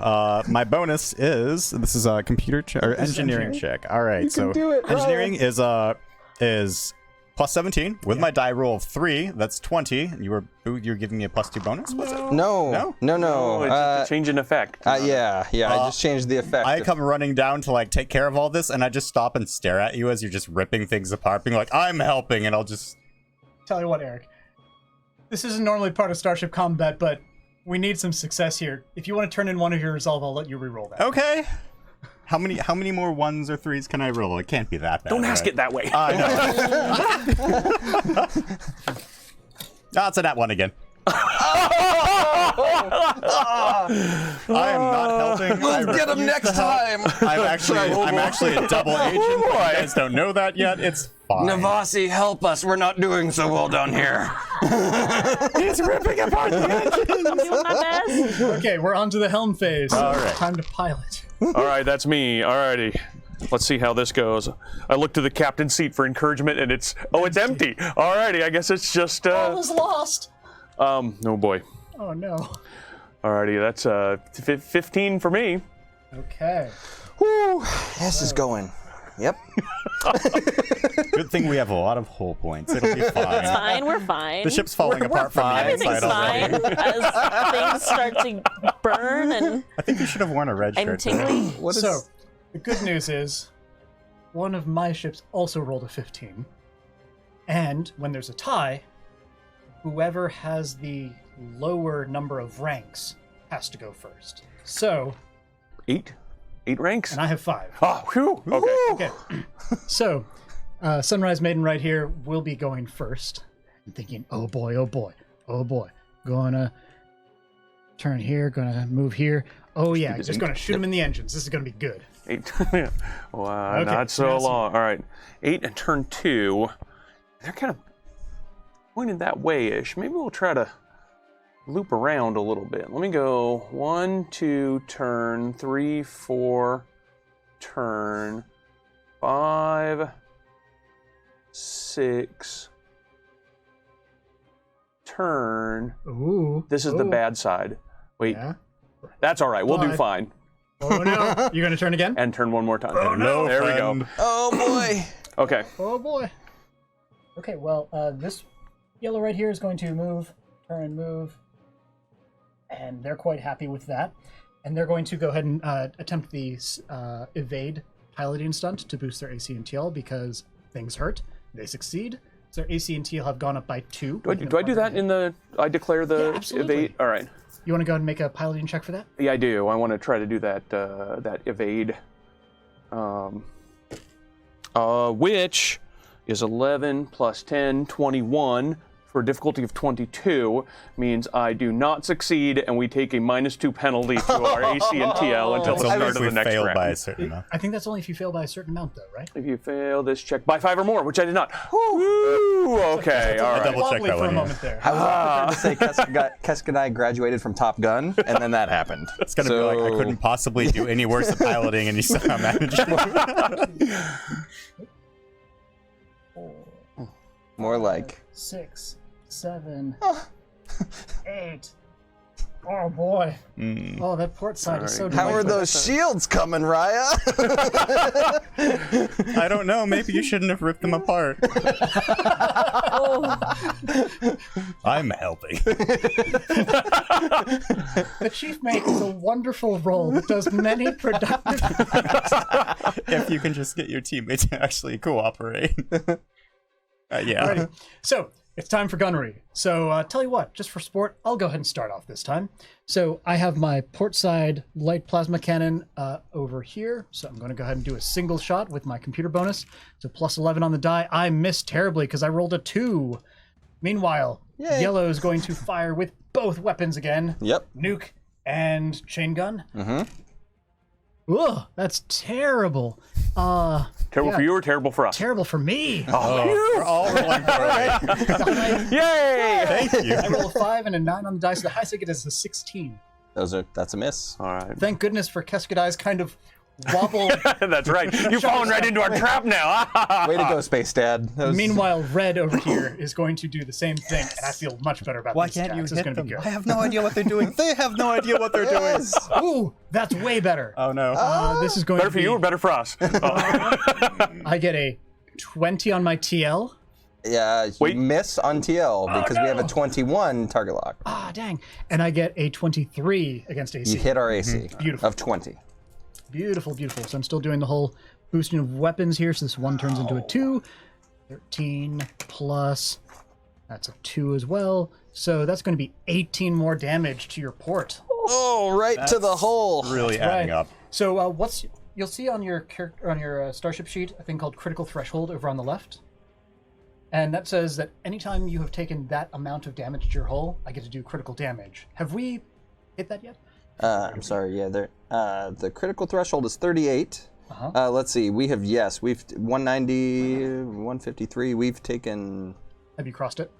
my bonus is this is a computer check or engineering check. All right, so do it, engineering is plus 17 with my die roll of 3. That's 20. You're giving me a plus 2 bonus. What's it? No. Oh, it's just a change in effect. Yeah, I just changed the effect. I come running down to like take care of all this, and I just stop and stare at you as you're just ripping things apart, being like, "I'm helping," and I'll just Tell you what, Eric. This isn't normally part of Starship Combat, but we need some success here. If you want to turn in one of your resolve, I'll let you reroll that. okay. How many more 1s or 3s can I roll? It can't be that bad. Don't ask right? it that way. I know. It's a nat 1 again. I am not helping. We'll get him next time! I'm actually a double agent. You guys don't know that yet. It's fine. Navasi, help us. We're not doing so well down here. He's ripping apart the engine. I'm doing my best. Okay, we're on to the Helm Phase. All right. Time to pilot. All right, that's me. Alrighty. Let's see how this goes. I look to the captain's seat for encouragement, and it's empty. Alrighty, I guess it's just All is lost. oh boy. Oh no. Alrighty, that's 15 for me. Okay. Whew, this is going. Yep. Good thing we have a lot of hull points. It'll be fine. Fine, we're fine. The ship's falling apart from the Everything's inside already. fine as things start to burn and I think you should have worn a red I'm shirt. tingling. So, the good news is, one of my ships also rolled a 15. And when there's a tie, whoever has the lower number of ranks has to go first. So, 8 ranks. and I have 5. Oh, whew. Okay. Okay. So, Sunrise Maiden right here will be going first. I'm thinking, oh boy, oh boy, oh boy. Gonna turn here, gonna move here. Oh yeah, just gonna shoot him in the engines. This is gonna be good. 8. Wow, Okay, not so that's- long. All right. 8 and turn 2. They're kind of pointed that way-ish. Maybe we'll try to loop around a little bit. Let me go 1, 2, turn, 3, 4, turn, 5, 6, turn. Ooh. This is the ooh, bad side. Wait, Yeah. that's all right. We'll do Five. fine. Oh no. You're gonna turn again? And turn one more time. No, there we friend. go. Oh boy. Okay. Oh boy. Okay, well, this yellow right here is going to move, turn, move, and they're quite happy with that. And they're going to go ahead and attempt the evade piloting stunt to boost their AC and TL because things hurt. They succeed, So their AC and TL have gone up by 2. Do I do that in the? I declare the Yeah, absolutely. evade. All right. You want to go ahead and make a piloting check for that? Yeah, I do. I want to try to do that. That evade. Which is 11 plus 10, 21. For a difficulty of 22 means I do not succeed, and we take a -2 penalty to our AC and TL until the That's start only of if the we next fail round. by a certain amount. I think that's only if you fail by a certain amount, though, right? If you fail this check by 5 or more, which I did not. Woo! Okay, all right. double check Wobbly that for a one, moment there. I was prepared to say Keska and I graduated from Top Gun, and then that happened. It's gonna be like I couldn't possibly do any worse at piloting, and you somehow managed. More like 6, 7, 8. Oh boy. Oh, that port side is so how are delightful. those shields coming, Raya? I don't know. Maybe you shouldn't have ripped them apart. Oh, I'm helping. The chief mate is a wonderful role that does many productive If you can just get your teammates to actually cooperate. Yeah. Alrighty. So it's time for gunnery. So tell you what, just for sport, I'll go ahead and start off this time. So I have my port side light plasma cannon over here. So I'm going to go ahead and do a single shot with my computer bonus. So plus 11 on the die. I missed terribly because I rolled a 2. Meanwhile, Yay. yellow is going to fire with both weapons again. Yep. Nuke and chain gun. Ugh, that's terrible. Terrible yeah. for you or terrible for us? Terrible for me. We're all rolling poorly. Yay! Thank you. I roll a 5 and a 9 on the dice. So the highest I get is a 16. That's a miss. All right. Thank goodness for Keskadai's kind of wobble. That's right. You've fallen right into our trap now. Way to go, Space Dad. That was- Meanwhile, red over here is going to do the same thing, and I feel much better about Why these can't you attacks. It's hit going to them? be good. I have no idea what they're doing. They have no idea what they're doing. Yes. Ooh, that's way better. Oh no. This is going Better to for be. you or better for us? I get a 20 on my TL. Yeah, you Wait. miss on TL because we have a 21 target lock. Ah, dang. And I get a 23 against AC. You hit our AC Beautiful. of 20. Beautiful, beautiful. So I'm still doing the whole boosting of weapons here. So this 1 turns into a 2. 13 plus. That's a 2 as well. So that's going to be 18 more damage to your port. Oh, right to the hole. Really adding Right. up. So you'll see on your starship sheet a thing called critical threshold over on the left. And that says that anytime you have taken that amount of damage to your hull, I get to do critical damage. Have we hit that yet? I'm sorry. Yeah, the critical threshold is 38. Let's see. We've 190, 153. We've taken. Have you crossed it?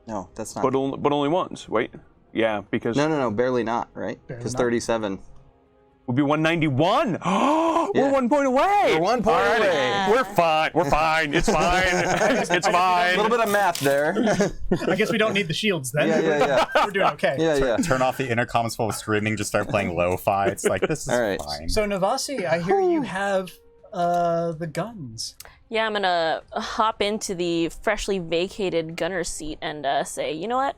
No, that's not. but only once. Wait. Yeah, because No, barely not. Right? Barely Because not. 37. we'll be 191. We're 1 point away. We're 1 point All right. away. We're fine. We're fine. It's fine. It's A fine. little bit of math there. I guess we don't need the shields then. Yeah. We're doing okay. Yeah. Turn off the intercoms full of screaming, just start playing lo-fi. It's like, this is All right. fine. So Navasi, I hear you have the guns. yeah, I'm gonna hop into the freshly vacated gunner seat and say, you know what?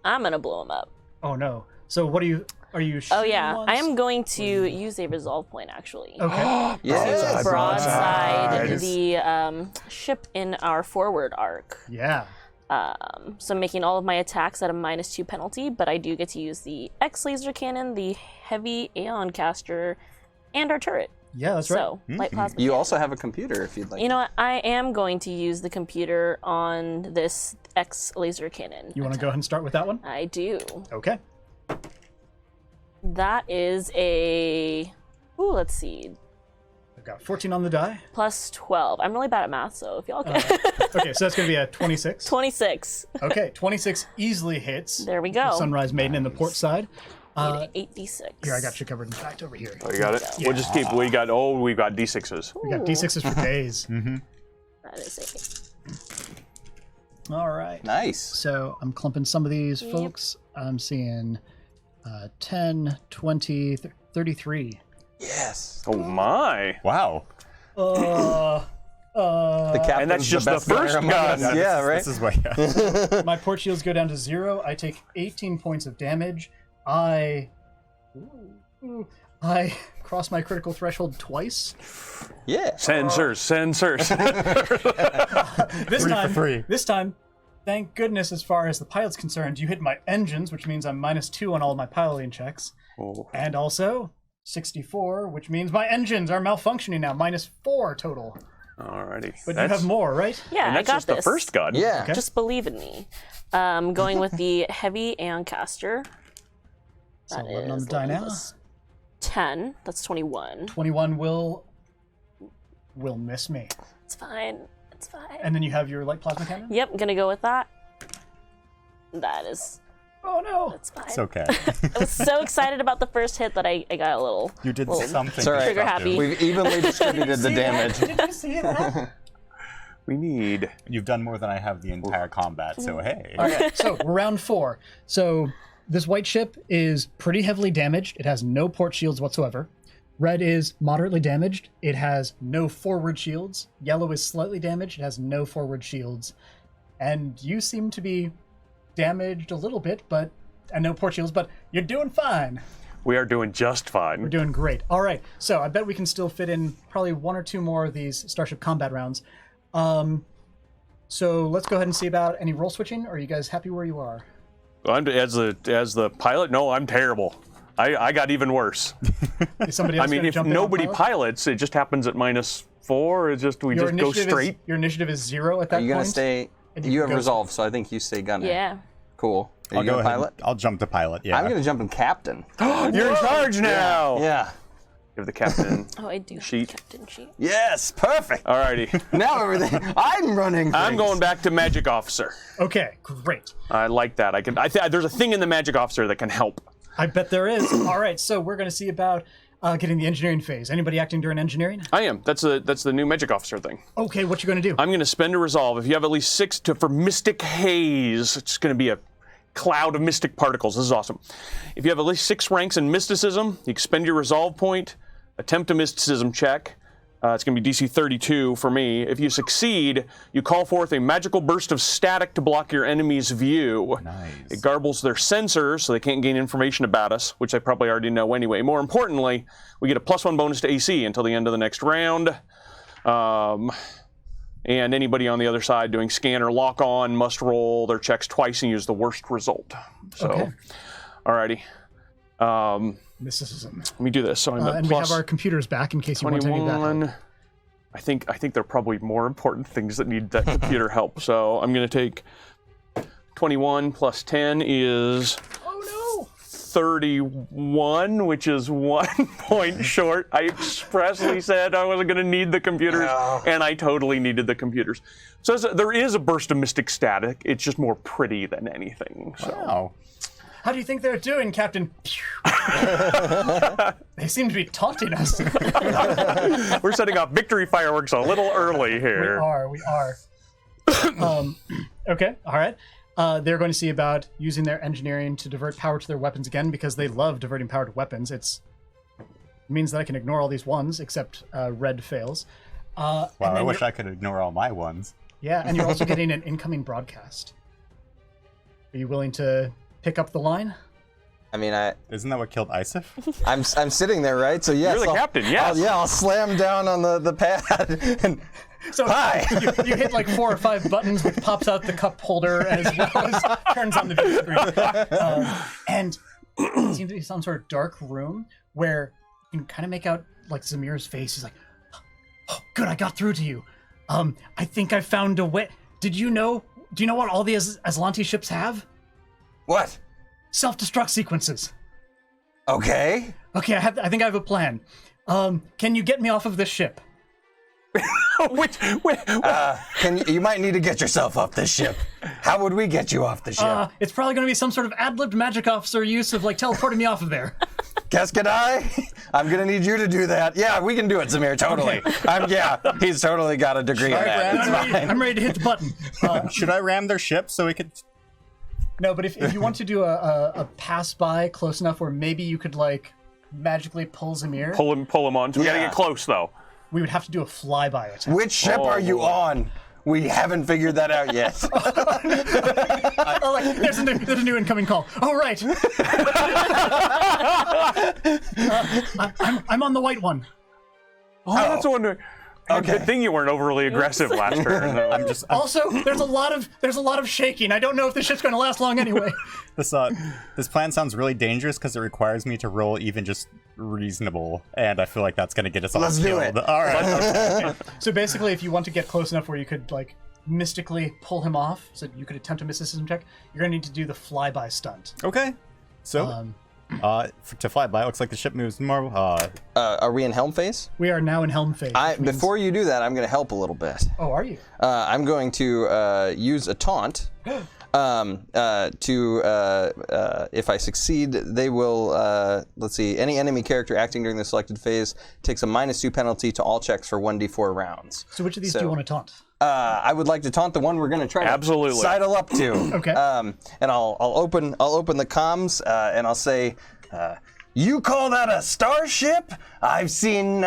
I'm gonna blow him up. Oh no. So what are you Oh shooting yeah, ones? I am going to use a resolve point actually. Okay. Yes. Broadside the ship in our forward arc. Yeah. So I'm making all of my attacks at a -2 penalty, but I do get to use the X laser cannon, the heavy Aeon caster, and our turret. Yeah, that's right. So light plasma. You also have a computer if you'd like. You know what? I am going to use the computer on this X laser cannon. You want to go ahead and start with that one? I do. Okay. That is a. Ooh, let's see. I've got 14 on the die. Plus 12. I'm really bad at math, so if y'all can. Okay, so that's going to be a 26. 26. Okay, 26 easily hits. There we go. Sunrise Maiden in the port side. 8d6. Here, I got you covered in fact over here. Oh, you got it? We'll just keep. We've got D6s. We got D6s for days. That is All right. Nice. So I'm clumping some of these folks. I'm seeing 10, 20, 33. Yes. Oh my! Wow. The captain's And that's just the best gunner first among gun. us. Yeah, right. This is what. My port shields go down to 0. I take 18 points of damage. I crossed my critical threshold twice. Yeah. Sensors. This time, thank goodness, as far as the pilot's concerned, you hit my engines, which means I'm -2 on all my piloting checks. Oh. And also 64, which means my engines are malfunctioning now, -4 total. Alrighty. But you have more, right? Yeah, And I that's got just this. the first gun. Yeah. Okay. Just believe in me. Going with the heavy Ancaster. So That 11 on is the die now. 10. That's 21. 21 will miss me. It's fine. It's fine. And then you have your light plasma cannon? Yep, gonna go with that. That is. Oh no! That's fine. It's okay. I was so excited about the first hit that I got a little. You did little something. all right. Trigger happy. We've evenly distributed the damage. Did you see that? We need. You've done more than I have the entire combat, so hey. Okay, so we're round 4. So this white ship is pretty heavily damaged. It has no port shields whatsoever. Red is moderately damaged. It has no forward shields. Yellow is slightly damaged. It has no forward shields. And you seem to be damaged a little bit, and no port shields, but you're doing fine. We are doing just fine. We're doing great. All right, so I bet we can still fit in probably 1 or 2 more of these Starship Combat rounds. So let's go ahead and see about any role switching. Are you guys happy where you are? As the pilot, no, I'm terrible. I got even worse. Is somebody else I mean, gonna if jump in on nobody pilot? pilots, it just happens at -4. It's just we Your just go initiative straight. Your initiative is 0 at that Are you point. gonna stay? And You have go- resolve, so I think you stay gunner. Yeah. Cool. Are I'll you go gonna ahead. pilot? I'll jump to pilot. Yeah. I'm gonna jump in captain. You're in charge now. Yeah. Give the captain. Oh, I do. Sheet. Captain sheet. Yes. Perfect. Alrighty. Now everything. I'm running. I'm things. going back to magic officer. Okay, great. I like that. There's a thing in the magic officer that can help. I bet there is. All right, so we're going to see about getting the engineering phase. Anybody acting during engineering? I am. That's the new magic officer thing. Okay, what you going to do? I'm going to spend a resolve. If you have at least 6 for Mystic Haze, it's going to be a cloud of mystic particles. This is awesome. If you have at least 6 ranks in mysticism, you expend your resolve point, attempt a mysticism check. It's going to be DC 32 for me. If you succeed, you call forth a magical burst of static to block your enemy's view. Nice. It garbles their sensors so they can't gain information about us, which they probably already know anyway. More importantly, we get a +1 bonus to AC until the end of the next round. And anybody on the other side doing scan or lock on must roll their checks twice and use the worst result. So, Okay. alrighty. Mysticism. Let me do this. So I'm at And we have our computers back in case you want any of that help. 21. I think there are probably more important things that need that computer help. So I'm going to take 21 plus 10 is Oh 31, which is 1 point short. I expressly said I wasn't going to need the computers, and I totally needed the computers. So there is a burst of mystic static. It's just more pretty than anything. So. Wow. How do you think they're doing, Captain? They seem to be taunting us. We're setting off victory fireworks a little early here. We are. Okay, all right. They're going to see about using their engineering to divert power to their weapons again because they love diverting power to weapons. It means that I can ignore all these ones, except red fails. Wow, I wish I could ignore all my ones. Yeah, and you're also getting an incoming broadcast. Are you willing to pick up the line? I mean, Isn't that what killed Isif? I'm sitting there, right? So yes, You're the captain, yes. I'll slam down on the pad and So Hi. you hit like 4 or 5 buttons, which pops out the cup holder as well as turns on the view screen. And it seems to be some sort of dark room where you can kind of make out like Zamir's face. He's like, "Oh, good, I got through to you. I think I found a way. Do you know what all the Aslanti ships have? what? Self-destruct sequences. Okay. Okay, I think I have a plan. Can you get me off of this ship? You might need to get yourself off this ship. How would we get you off the ship? It's probably going to be some sort of ad-libbed magic officer use of like teleporting me off of there. Cascadai, I'm gonna need you to do that. Yeah, we can do it, Zamir. Totally. He's totally got a degree in that. It's fine. I'm ready to hit the button. Should I ram their ship so we could... No, but if you want to do a pass by close enough where maybe you could like magically pull Zamir, Pull him on. So we gotta Yeah. get close though. we would have to do a flyby attack. Which ship are you on? We haven't figured that out yet. Oh, like, there's a new incoming call. Oh, right. I'm on the white one. Oh, that's wondering. Okay. Good thing you weren't overly aggressive last turn. Also, there's a lot of shaking. I don't know if this shit's going to last long anyway. This plan sounds really dangerous because it requires me to roll even just reasonable, and I feel like that's going to get us all Let's killed. do it. All right. So basically, if you want to get close enough where you could like mystically pull him off, so you could attempt a mysticism check, you're going to need to do the flyby stunt. Okay. So, to fly by, it looks like the ship moves more. Are we in Helm Phase? We are now in Helm Phase. Before you do that, I'm going to help a little bit. Oh, are you? I'm going to use a taunt. If I succeed, they will, let's see, any enemy character acting during the selected phase takes a -2 penalty to all checks for 1d4 rounds. So which of these do you want to taunt? I would like to taunt the one we're going to try to sidle up to. Okay. And I'll open the comms and I'll say, you call that a starship? I've seen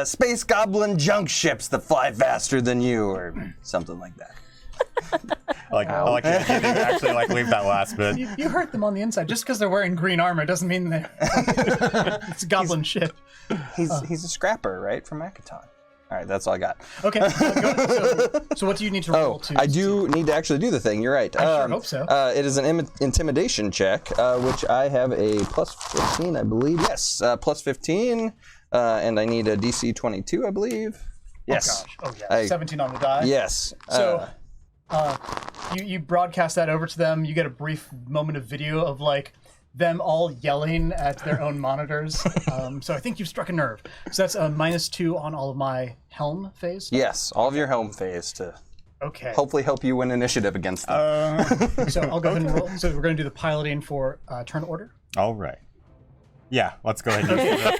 space goblin junk ships that fly faster than you, or something like that. I like the idea that you actually like leave that last bit. You hurt them on the inside. Just because they're wearing green armor doesn't mean they're it's a goblin ship. He's a scrapper, right, from Akaton. All right, that's all I got. Okay. So what do you need to roll to? I do need to actually do the thing. You're right. I sure hope so. It is an intimidation check, which I have a +15, I believe. Yes, +15, and I need a DC 22, I believe. Yes. Oh gosh. Oh yeah. 17 on the die. Yes. So, you broadcast that over to them. You get a brief moment of video of like them all yelling at their own monitors. So I think you've struck a nerve. So that's a -2 on all of my Helm Phase stuff? Yes, all of your Helm Phase to hopefully help you win initiative against them. So I'll go ahead and roll. So we're going to do the piloting for turn order. All right. Yeah, let's go ahead and use the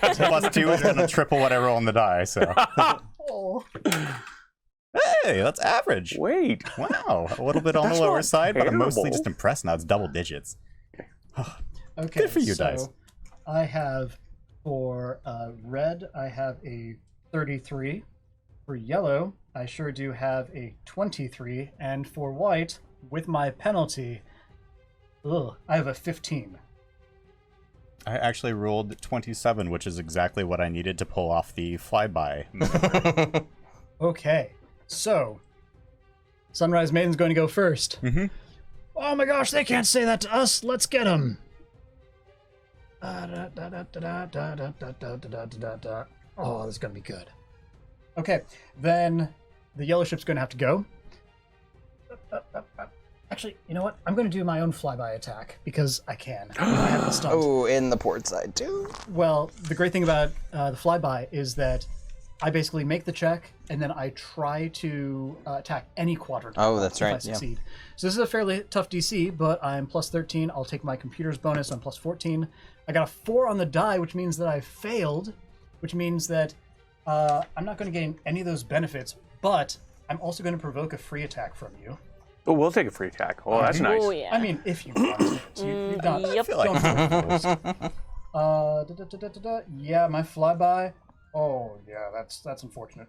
+2 is going to triple what I roll on the die, so. Oh. Hey, that's average. Wait. Wow, a little bit on the lower side, but I'm mostly terrible. just impressed now. It's double digits. Okay. Good for you, Dice. I have for red, I have a 33. For yellow, I sure do have a 23. And for white, with my penalty, I have a 15. I actually rolled 27, which is exactly what I needed to pull off the flyby maneuver. Okay, so Sunrise Maiden's going to go first. Mm-hmm. Oh my gosh, they can't say that to us. Let's get them. Oh, this is going to be good. Okay, then the yellow ship's going to have to go. Actually, you know what? I'm going to do my own flyby attack because I can. I have the stunt. Oh, in the port side too? Well, the great thing about the flyby is that I basically make the check and then I try to attack any quadrant. Oh, that's right. If I succeed. So this is a fairly tough DC, but I'm +13. I'll take my computer's bonus. I'm +14. I got a 4 on the die, which means that I failed, which means that I'm not going to gain any of those benefits, but I'm also going to provoke a free attack from you. Oh, we'll take a free attack. Oh, that's nice. Oh, yeah. I mean, if you want it. You're not, Yep. I feel like don't yeah, my flyby. Oh, yeah, that's unfortunate.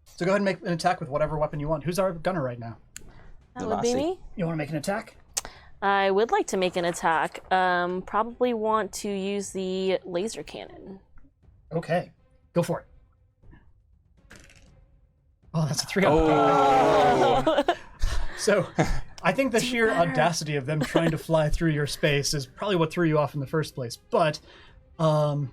So go ahead and make an attack with whatever weapon you want. Who's our gunner right now? That would be me. You want to make an attack? I would like to make an attack. Probably want to use the laser cannon. Okay, go for it. Oh, that's a 3 on the die. So, I think the sheer audacity of them trying to fly through your space is probably what threw you off in the first place. But, yeah,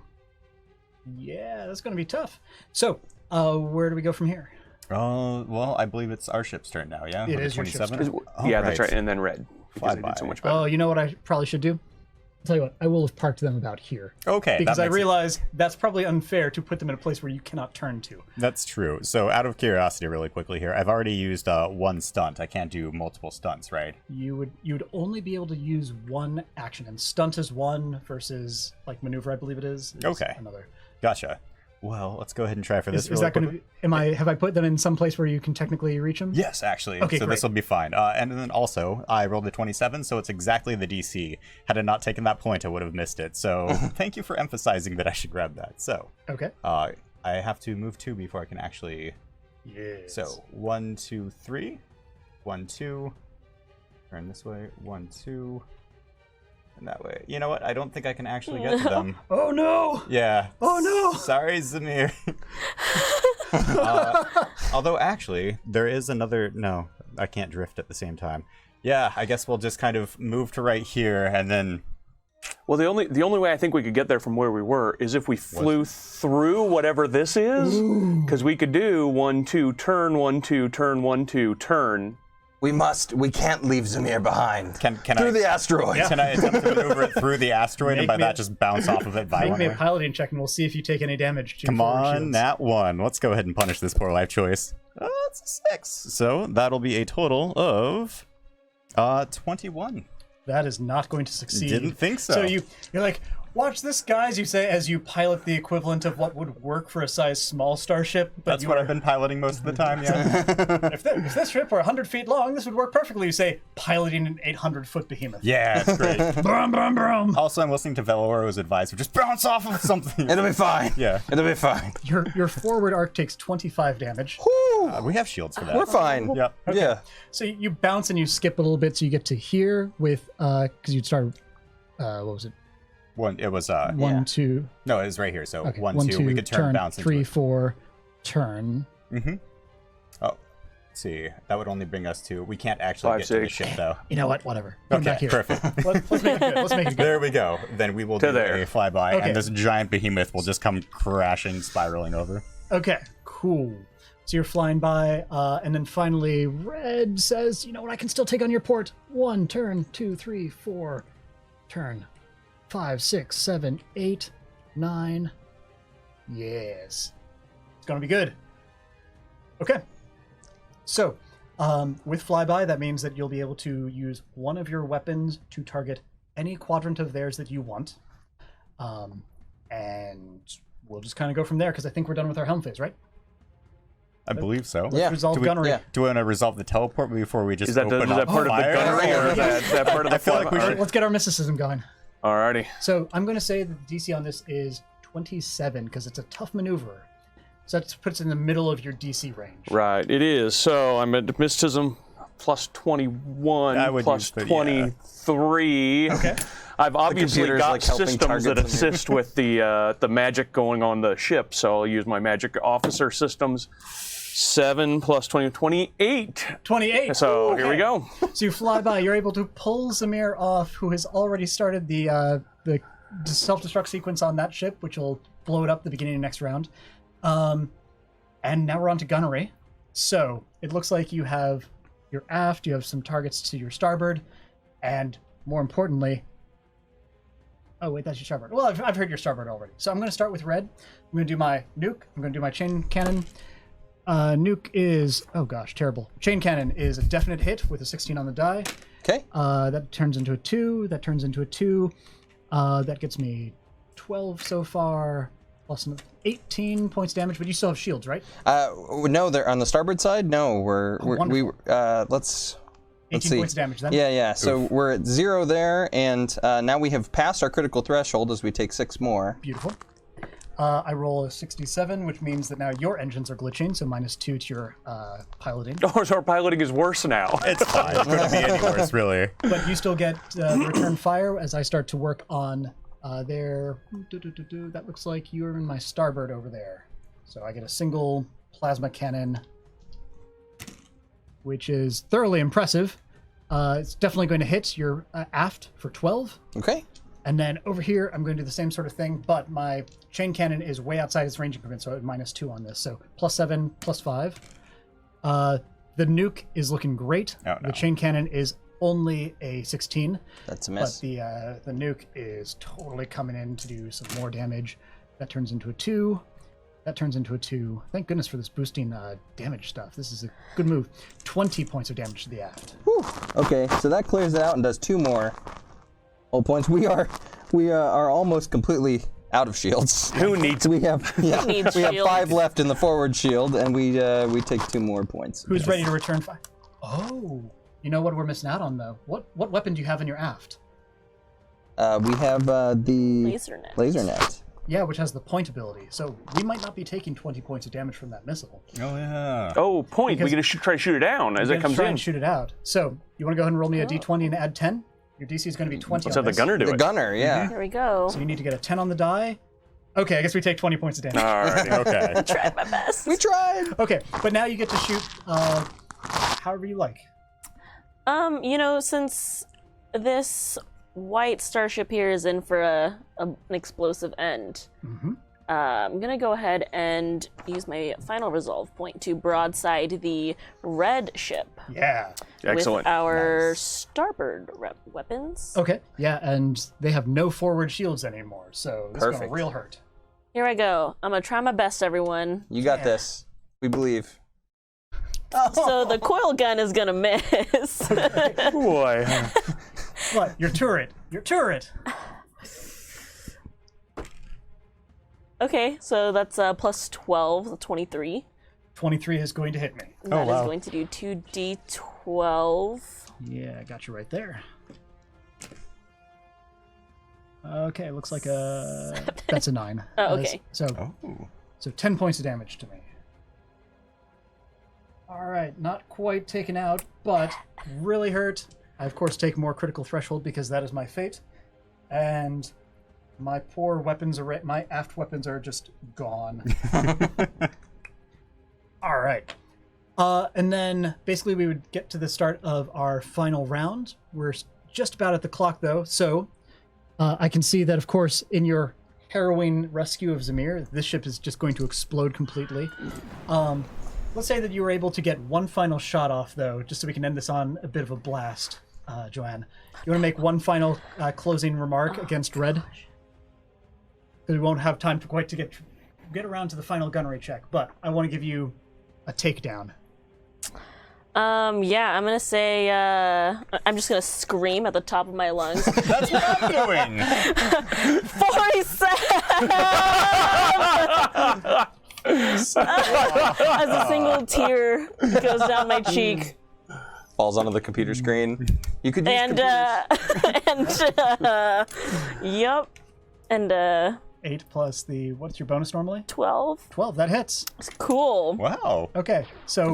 that's going to be tough. So, where do we go from here? Well, I believe it's our ship's turn now, yeah? It is your ship's 27? turn. Yeah, that's right. And then red. Because they did so much better. Oh, you know what I probably should do? I'll tell you what, I will have parked them about here. Okay. Because that I makes realize that's probably unfair to put them in a place where you cannot turn to. That's true. So out of curiosity really quickly here, I've already used one stunt. I can't do multiple stunts, right? You'd only be able to use one action, and stunt is one versus like maneuver, I believe it is Okay. another. Gotcha. Well, let's go ahead and try for this. Is that going to be? Have I put them in some place where you can technically reach them? Yes, actually. Okay, so great. this will be fine. And then also, I rolled a 27, so it's exactly the DC. Had I not taken that point, I would have missed it. So thank you for emphasizing that I should grab that. So Okay. I have to move 2 before I can actually Yes. So 1, 2, 3. 1, 2. Turn this way. 1, 2. And that way. You know what? I don't think I can actually get to them. Oh no! Yeah. Oh no! Sorry, Zamir. Although actually, there is another. No, I can't drift at the same time. Yeah, I guess we'll just kind of move to right here and then. Well, the only way I think we could get there from where we were is if we flew through whatever this is, because we could do 1, 2, turn, 1, 2, turn, 1, 2, turn. We can't leave Zamir behind. Can through the asteroid. Yeah. Can I attempt to maneuver it through the asteroid and by that just bounce off of it Make me a violently? piloting check and we'll see if you take any damage. Come on, that one. Let's go ahead and punish this poor life choice. It's a 6. So that'll be a total of 21. That is not going to succeed. Didn't think so. So you're like, watch this, guys. You say as you pilot the equivalent of what would work for a size small starship. But That's what I've been piloting most of the time, yeah. if this ship were 100 feet long, this would work perfectly. You say, piloting an 800-foot behemoth. Yeah, it's great. Brum, brum, brum. Also, I'm listening to Veloro's advice. Just bounce off of something. It'll be fine. Yeah. It'll be fine. Your forward arc takes 25 damage. We have shields for that. We're fine. Yep. Yeah. So you bounce and you skip a little bit, so you get to here with because you'd start. What was it? It was 1, 2. No, it was right here. So Okay. 1, 2. We could turn bounce. 3, into 4, turn. Mm-hmm. Oh, let's see. That would only bring us to. We can't actually 5, get to the 6. ship though. You know what? Whatever. Come back Okay, here. perfect. Let's make it good. Let's make it good. There we go. Then we will do there. a flyby, Okay. and this giant behemoth will just come crashing, spiraling over. Okay, cool. So you're flying by, and then finally, Red says, "You know what? I can still take on your port. 1 turn, 2, 3, 4, turn, 5, 6, 7, 8, 9. Yes, it's gonna be good." Okay. So, with flyby, that means that you'll be able to use one of your weapons to target any quadrant of theirs that you want, and we'll just kind of go from there because I think we're done with our Helm Phase, right? I believe so. Yeah. Resolve Do we- gunnery. yeah. Do we want to resolve the teleport before we just Is that open up part of the fire? gunnery or is that part of the I feel like we should. Let's get our mysticism going. Alrighty. So I'm going to say that the DC on this is 27 because it's a tough maneuver. So that puts it in the middle of your DC range. Right, it is. So I'm at mysticism plus 21, I would plus use, but yeah. 23. Okay. I've obviously computer's, got like, helping systems that target them. assist with the magic going on the ship, so I'll use my magic officer systems. 7 plus 20, 28. 28. So Okay. here we go. So you fly by. You're able to pull Zamir off, who has already started the self-destruct sequence on that ship, which will blow it up at the beginning of next round. And now we're on to gunnery. So it looks like you have your aft, you have some targets to your starboard, and more importantly, oh wait, that's your starboard. Well, I've heard your starboard already. So I'm going to start with red. I'm going to do my nuke. I'm going to do my chain cannon. Nuke is, oh gosh, terrible. Chain cannon is a definite hit with a 16 on the die. Okay. That turns into a 2. That turns into a 2. That gets me 12 so far, plus 18 points damage. But you still have shields, right? No, they're on the starboard side. No, let's 18 see. points of damage then. Yeah. So we're at 0 there, and now we have passed our critical threshold as we take 6 more. Beautiful. I roll a 67, which means that now your engines are glitching, so -2 to your piloting. Oh, so our piloting is worse now. It's fine. It couldn't be any worse, really. But you still get return fire as I start to work on their. That looks like you're in my starboard over there. So I get a single plasma cannon, which is thoroughly impressive. It's definitely going to hit your aft for 12. Okay. And then over here, I'm going to do the same sort of thing, but my chain cannon is way outside its range increment, so I have -2 on this. So +7, +5. The nuke is looking great. Oh, no. The chain cannon is only a 16, That's a but miss. the nuke is totally coming in to do some more damage. That turns into a 2. That turns into a 2. Thank goodness for this boosting damage stuff. This is a good move. 20 points of damage to the aft. Whew. Okay, so that clears it out and does 2 more hull points. We are almost completely out of shields. Who needs We have needs we have shields? 5 left in the forward shield, and we take 2 more points. Who's ready to return fire? Oh, you know what we're missing out on though? What weapon do you have in your aft? We have the Laser net. laser net. Yeah, which has the point ability. So we might not be taking 20 points of damage from that missile. Oh yeah. Oh, point. Because we get to try to shoot it down as it comes try in. and shoot it out. So you want to go ahead and roll me a d20 and add 10? Your DC is going to be 20 Let's on have the this. gunner do The it. gunner, yeah. Here we go. So you need to get a 10 on the die. Okay, I guess we take 20 points of damage. Alrighty. Okay. Tried my best. We tried. Okay, but now you get to shoot however you like. Since this white starship here is in for an explosive end, I'm gonna go ahead and use my final resolve point to broadside the red ship Yeah. Excellent. with our starboard weapons. Okay, yeah, and they have no forward shields anymore, so this is going Perfect. to real hurt. Here I go. I'm gonna try my best, everyone. You got this. We believe. So the coil gun is gonna miss. Boy. What? Your turret! Your turret! Okay, so that's plus 12, 23. 23 is going to hit me. That is wow. going to do 2d12. Yeah, I got you right there. Okay, looks like that's a 9. Oh, okay. So Oh. 10 points of damage to me. Alright, not quite taken out, but really hurt. I, of course, take more critical threshold because that is my fate. And my poor weapons array, my aft weapons are just gone. Alright. And then, basically, we would get to the start of our final round. We're just about at the clock, though, so I can see that, of course, in your harrowing rescue of Zamir, this ship is just going to explode completely. Let's say that you were able to get one final shot off, though, just so we can end this on a bit of a blast, Joanne. You want to make one final closing remark against Red? Because we won't have time to quite to get around to the final gunnery check, but I want to give you a takedown. Yeah, I'm gonna say, I'm just gonna scream at the top of my lungs. That's what I'm doing. 47! As a single tear goes down my cheek. Falls onto the computer screen. You could use And, yep. And, 8 plus the, what's your bonus normally? 12. 12, that hits. It's cool. Wow. Okay, so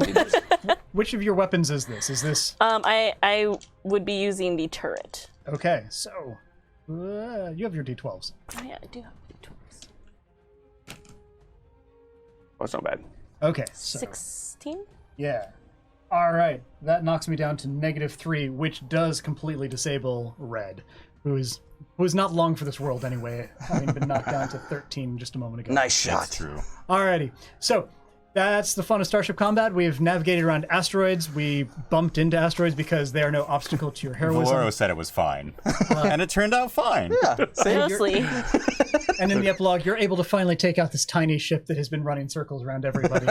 which of your weapons is this? Is this... I would be using the turret. Okay, so you have your d12s. Oh yeah, I do have D12s. Oh, that's not bad. Okay, so 16? yeah. All right, that knocks me down to -3, which does completely disable Red, who is not long for this world anyway, having been knocked down to 13 just a moment ago. Nice shot. That's true. Alrighty, so that's the fun of Starship Combat. We've navigated around asteroids. We bumped into asteroids because they are no obstacle to your heroism. Valoro said it was fine. And it turned out fine. Yeah. Same. Mostly. And in the epilogue, you're able to finally take out this tiny ship that has been running circles around everybody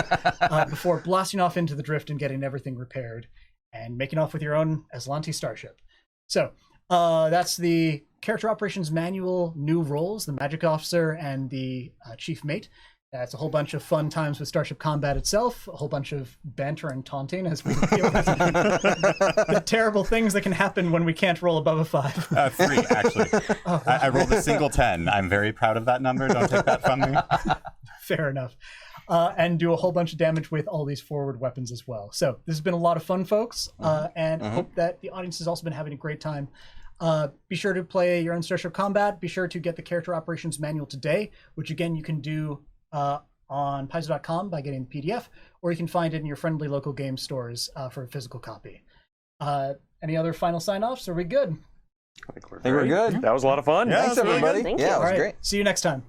before blasting off into the drift and getting everything repaired and making off with your own Aslanti starship. So that's the Character Operations Manual new roles, the Magic Officer and the Chief Mate. That's a whole bunch of fun times with Starship Combat itself, a whole bunch of banter and taunting as we deal with the terrible things that can happen when we can't roll above a 5. 3, actually. I rolled a single 10. I'm very proud of that number. Don't take that from me. Fair enough. And do a whole bunch of damage with all these forward weapons as well. So this has been a lot of fun, folks, and I hope that the audience has also been having a great time. Be sure to play your own Starship Combat. Be sure to get the Character Operations Manual today, which again you can do on Paizo.com by getting the PDF, or you can find it in your friendly local game stores for a physical copy. Any other final sign-offs? Are we good? I think Think we're good. That was a lot of fun. Yeah. Thanks, That's really everybody. good. Thank Yeah, you. it was All right. great. See you next time.